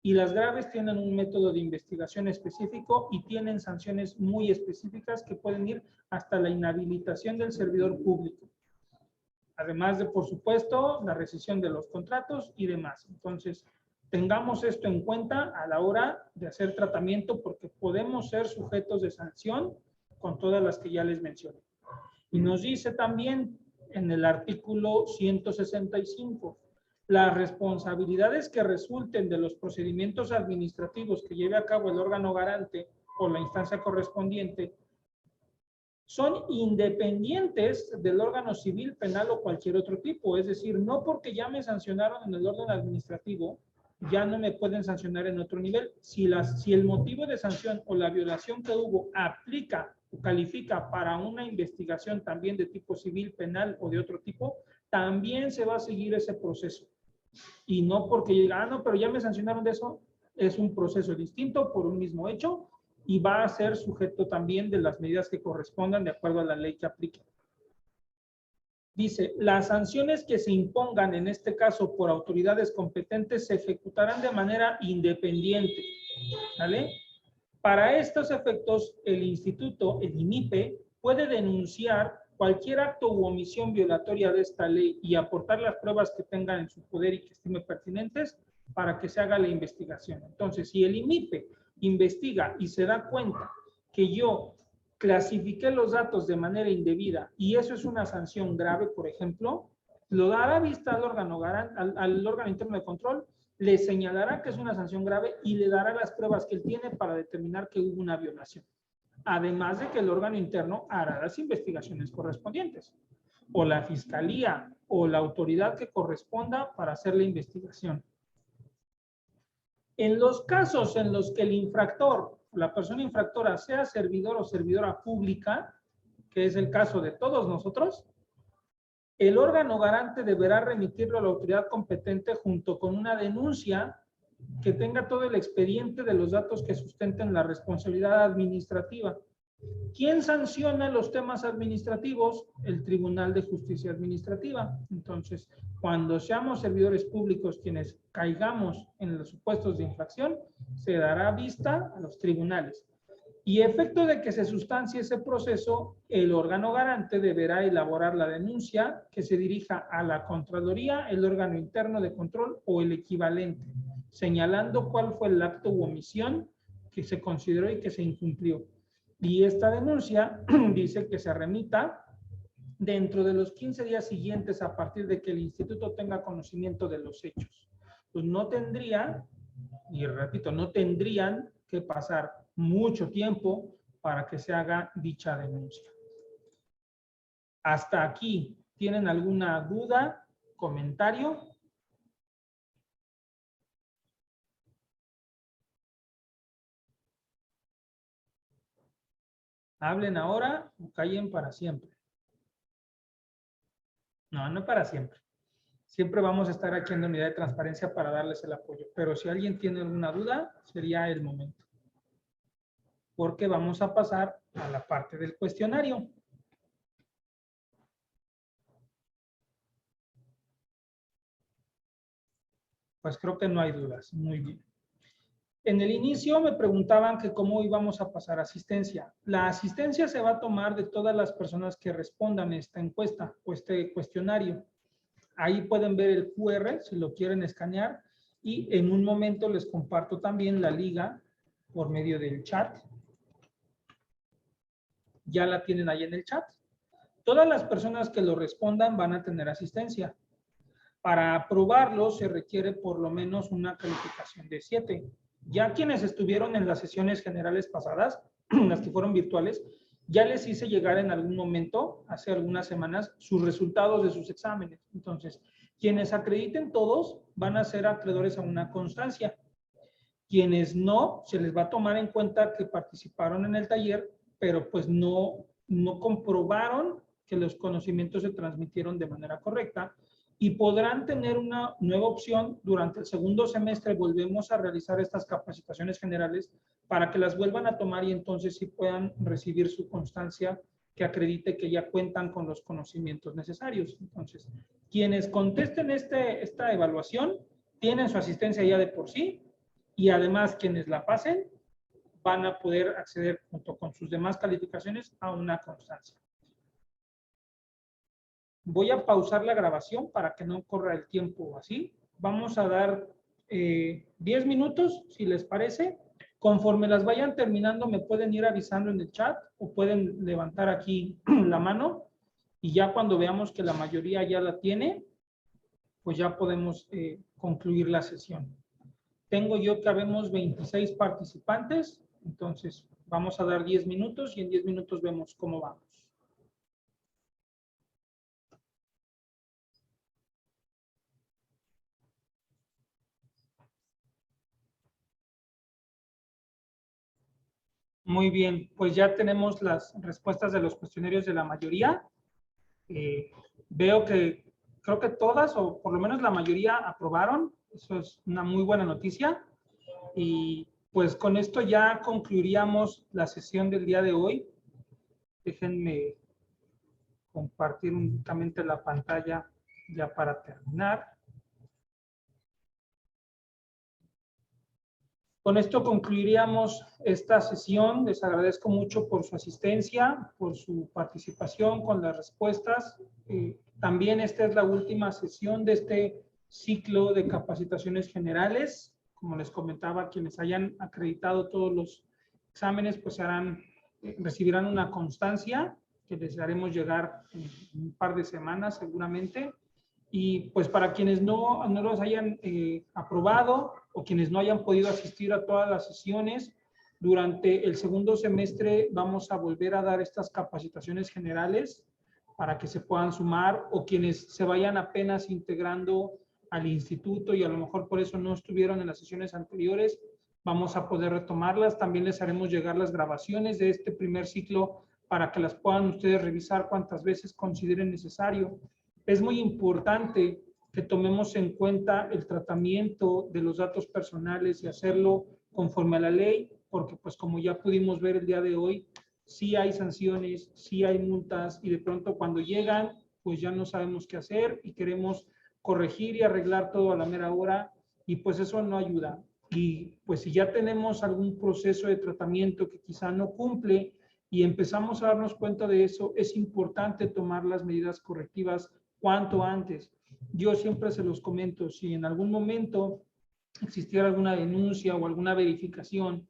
Y las graves tienen un método de investigación específico y tienen sanciones muy específicas que pueden ir hasta la inhabilitación del servidor público. Además de, por supuesto, la rescisión de los contratos y demás. Entonces, tengamos esto en cuenta a la hora de hacer tratamiento porque podemos ser sujetos de sanción con todas las que ya les mencioné. Y nos dice también en el artículo 165, las responsabilidades que resulten de los procedimientos administrativos que lleve a cabo el órgano garante o la instancia correspondiente son independientes del órgano civil, penal o cualquier otro tipo. Es decir, no porque ya me sancionaron en el orden administrativo, ya no me pueden sancionar en otro nivel. Si el motivo de sanción o la violación que hubo aplica o califica para una investigación también de tipo civil, penal o de otro tipo, también se va a seguir ese proceso. Y no porque diga, no, pero ya me sancionaron de eso, es un proceso distinto por un mismo hecho y va a ser sujeto también de las medidas que correspondan de acuerdo a la ley que aplique. Dice, las sanciones que se impongan en este caso por autoridades competentes se ejecutarán de manera independiente, ¿vale? Para estos efectos, el instituto, el INIPE, puede denunciar cualquier acto u omisión violatoria de esta ley y aportar las pruebas que tenga en su poder y que estime pertinentes para que se haga la investigación. Entonces, si el INIPE investiga y se da cuenta que yo clasifiqué los datos de manera indebida y eso es una sanción grave, por ejemplo, lo dará vista al órgano interno de control, le señalará que es una sanción grave y le dará las pruebas que él tiene para determinar que hubo una violación. Además de que el órgano interno hará las investigaciones correspondientes, o la fiscalía o la autoridad que corresponda para hacer la investigación. En los casos en los que el infractor, la persona infractora, sea servidor o servidora pública, que es el caso de todos nosotros, el órgano garante deberá remitirlo a la autoridad competente junto con una denuncia que tenga todo el expediente de los datos que sustenten la responsabilidad administrativa. ¿Quién sanciona los temas administrativos? El Tribunal de Justicia Administrativa. Entonces, cuando seamos servidores públicos quienes caigamos en los supuestos de infracción, se dará vista a los tribunales. Y efecto de que se sustancie ese proceso, el órgano garante deberá elaborar la denuncia que se dirija a la Contraloría, el órgano interno de control o el equivalente, señalando cuál fue el acto u omisión que se consideró y que se incumplió. Y esta denuncia dice que se remita dentro de los 15 días siguientes a partir de que el instituto tenga conocimiento de los hechos. Pues no tendría, y repito, no tendrían que pasar mucho tiempo para que se haga dicha denuncia. Hasta aquí, ¿tienen alguna duda, comentario? Hablen ahora o callen para siempre. No, no para siempre. Siempre vamos a estar aquí en la unidad de transparencia para darles el apoyo. Pero si alguien tiene alguna duda, sería el momento. Porque vamos a pasar a la parte del cuestionario. Pues creo que no hay dudas. Muy bien. En el inicio me preguntaban que cómo íbamos a pasar asistencia. La asistencia se va a tomar de todas las personas que respondan esta encuesta o este cuestionario. Ahí pueden ver el QR si lo quieren escanear y en un momento les comparto también la liga por medio del chat. Ya la tienen ahí en el chat. Todas las personas que lo respondan van a tener asistencia. Para aprobarlo se requiere por lo menos una calificación de 7. Ya quienes estuvieron en las sesiones generales pasadas, las que fueron virtuales, ya les hice llegar en algún momento, hace algunas semanas, sus resultados de sus exámenes. Entonces, quienes acrediten todos van a ser acreedores a una constancia. Quienes no, se les va a tomar en cuenta que participaron en el taller, pero pues no comprobaron que los conocimientos se transmitieron de manera correcta y podrán tener una nueva opción. Durante el segundo semestre volvemos a realizar estas capacitaciones generales para que las vuelvan a tomar y entonces sí puedan recibir su constancia que acredite que ya cuentan con los conocimientos necesarios. Entonces, quienes contesten esta evaluación tienen su asistencia ya de por sí y además quienes la pasen van a poder acceder junto con sus demás calificaciones a una constancia. Voy a pausar la grabación para que no corra el tiempo así. Vamos a dar 10 minutos, si les parece. Conforme las vayan terminando, me pueden ir avisando en el chat o pueden levantar aquí la mano y ya cuando veamos que la mayoría ya la tiene, pues ya podemos concluir la sesión. Tengo yo que habemos 26 participantes, entonces vamos a dar 10 minutos y en 10 minutos vemos cómo vamos. Muy bien, pues ya tenemos las respuestas de los cuestionarios de la mayoría. Veo que creo que todas, o por lo menos la mayoría, aprobaron. Eso es una muy buena noticia. Y pues con esto ya concluiríamos la sesión del día de hoy. Déjenme compartir únicamente la pantalla ya para terminar. Con esto concluiríamos esta sesión. Les agradezco mucho por su asistencia, por su participación con las respuestas. También esta es la última sesión de este ciclo de capacitaciones generales. Como les comentaba, quienes hayan acreditado todos los exámenes, pues recibirán una constancia que les haremos llegar en un par de semanas seguramente. Y pues para quienes no los hayan aprobado o quienes no hayan podido asistir a todas las sesiones, durante el segundo semestre vamos a volver a dar estas capacitaciones generales para que se puedan sumar, o quienes se vayan apenas integrando al instituto y a lo mejor por eso no estuvieron en las sesiones anteriores, vamos a poder retomarlas. También les haremos llegar las grabaciones de este primer ciclo para que las puedan ustedes revisar cuantas veces consideren necesario. Es muy importante que tomemos en cuenta el tratamiento de los datos personales y hacerlo conforme a la ley, porque pues como ya pudimos ver el día de hoy, sí hay sanciones, sí hay multas y de pronto cuando llegan, pues ya no sabemos qué hacer y queremos corregir y arreglar todo a la mera hora y pues eso no ayuda. Y pues si ya tenemos algún proceso de tratamiento que quizá no cumple y empezamos a darnos cuenta de eso, es importante tomar las medidas correctivas cuanto antes. Yo siempre se los comento, si en algún momento existiera alguna denuncia o alguna verificación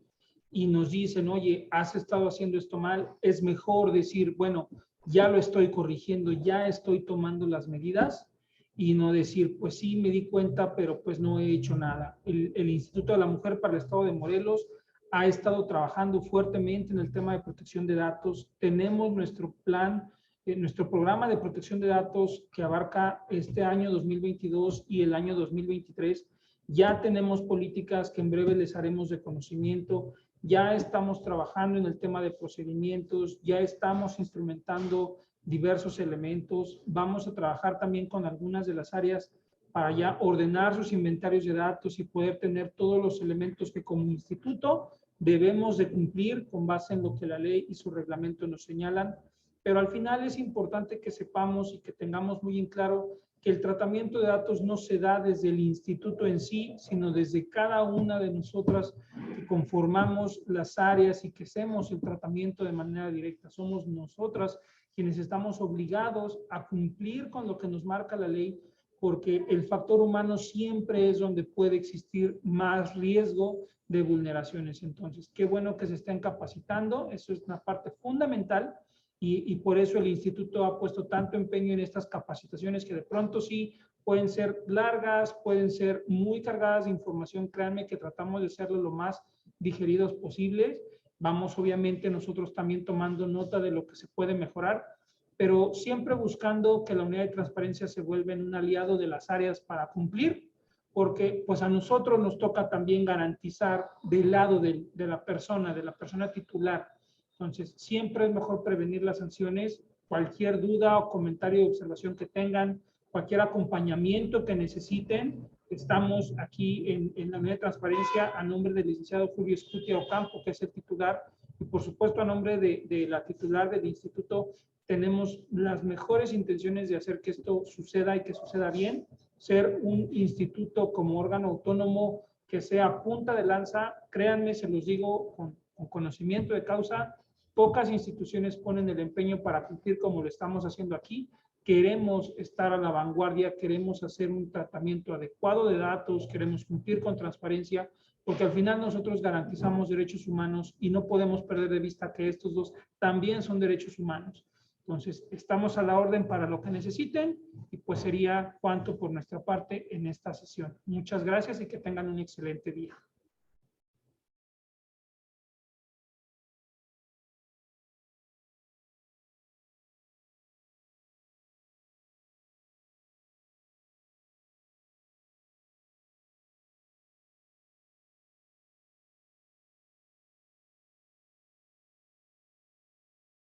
y nos dicen, oye, has estado haciendo esto mal, es mejor decir, bueno, ya lo estoy corrigiendo, ya estoy tomando las medidas, y no decir, pues sí, me di cuenta, pero pues no he hecho nada. El Instituto de la Mujer para el Estado de Morelos ha estado trabajando fuertemente en el tema de protección de datos. Tenemos nuestro plan, nuestro programa de protección de datos que abarca este año 2022 y el año 2023. Ya tenemos políticas que en breve les haremos de conocimiento. Ya estamos trabajando en el tema de procedimientos, ya estamos instrumentando diversos elementos. Vamos a trabajar también con algunas de las áreas para ya ordenar sus inventarios de datos y poder tener todos los elementos que como instituto debemos de cumplir con base en lo que la ley y su reglamento nos señalan. Pero al final es importante que sepamos y que tengamos muy en claro que el tratamiento de datos no se da desde el instituto en sí, sino desde cada una de nosotras que conformamos las áreas y que hacemos el tratamiento de manera directa. Somos nosotras quienes estamos obligados a cumplir con lo que nos marca la ley, porque el factor humano siempre es donde puede existir más riesgo de vulneraciones. Entonces, qué bueno que se estén capacitando, eso es una parte fundamental y por eso el instituto ha puesto tanto empeño en estas capacitaciones que de pronto sí pueden ser largas, pueden ser muy cargadas de información. Créanme que tratamos de hacerlo lo más digeridos posibles. Vamos obviamente nosotros también tomando nota de lo que se puede mejorar, pero siempre buscando que la unidad de transparencia se vuelva en un aliado de las áreas para cumplir, porque pues a nosotros nos toca también garantizar del lado de la persona titular. Entonces, siempre es mejor prevenir las sanciones. Cualquier duda o comentario o observación que tengan, cualquier acompañamiento que necesiten, estamos aquí en la unidad de transparencia a nombre del licenciado Julio Escutia Ocampo, que es el titular, y por supuesto a nombre de la titular del instituto. Tenemos las mejores intenciones de hacer que esto suceda y que suceda bien, ser un instituto como órgano autónomo que sea punta de lanza. Créanme, se los digo con conocimiento de causa, pocas instituciones ponen el empeño para cumplir como lo estamos haciendo aquí. Queremos estar a la vanguardia, queremos hacer un tratamiento adecuado de datos, queremos cumplir con transparencia, porque al final nosotros garantizamos derechos humanos y no podemos perder de vista que estos dos también son derechos humanos. Entonces, estamos a la orden para lo que necesiten y pues sería cuanto por nuestra parte en esta sesión. Muchas gracias y que tengan un excelente día.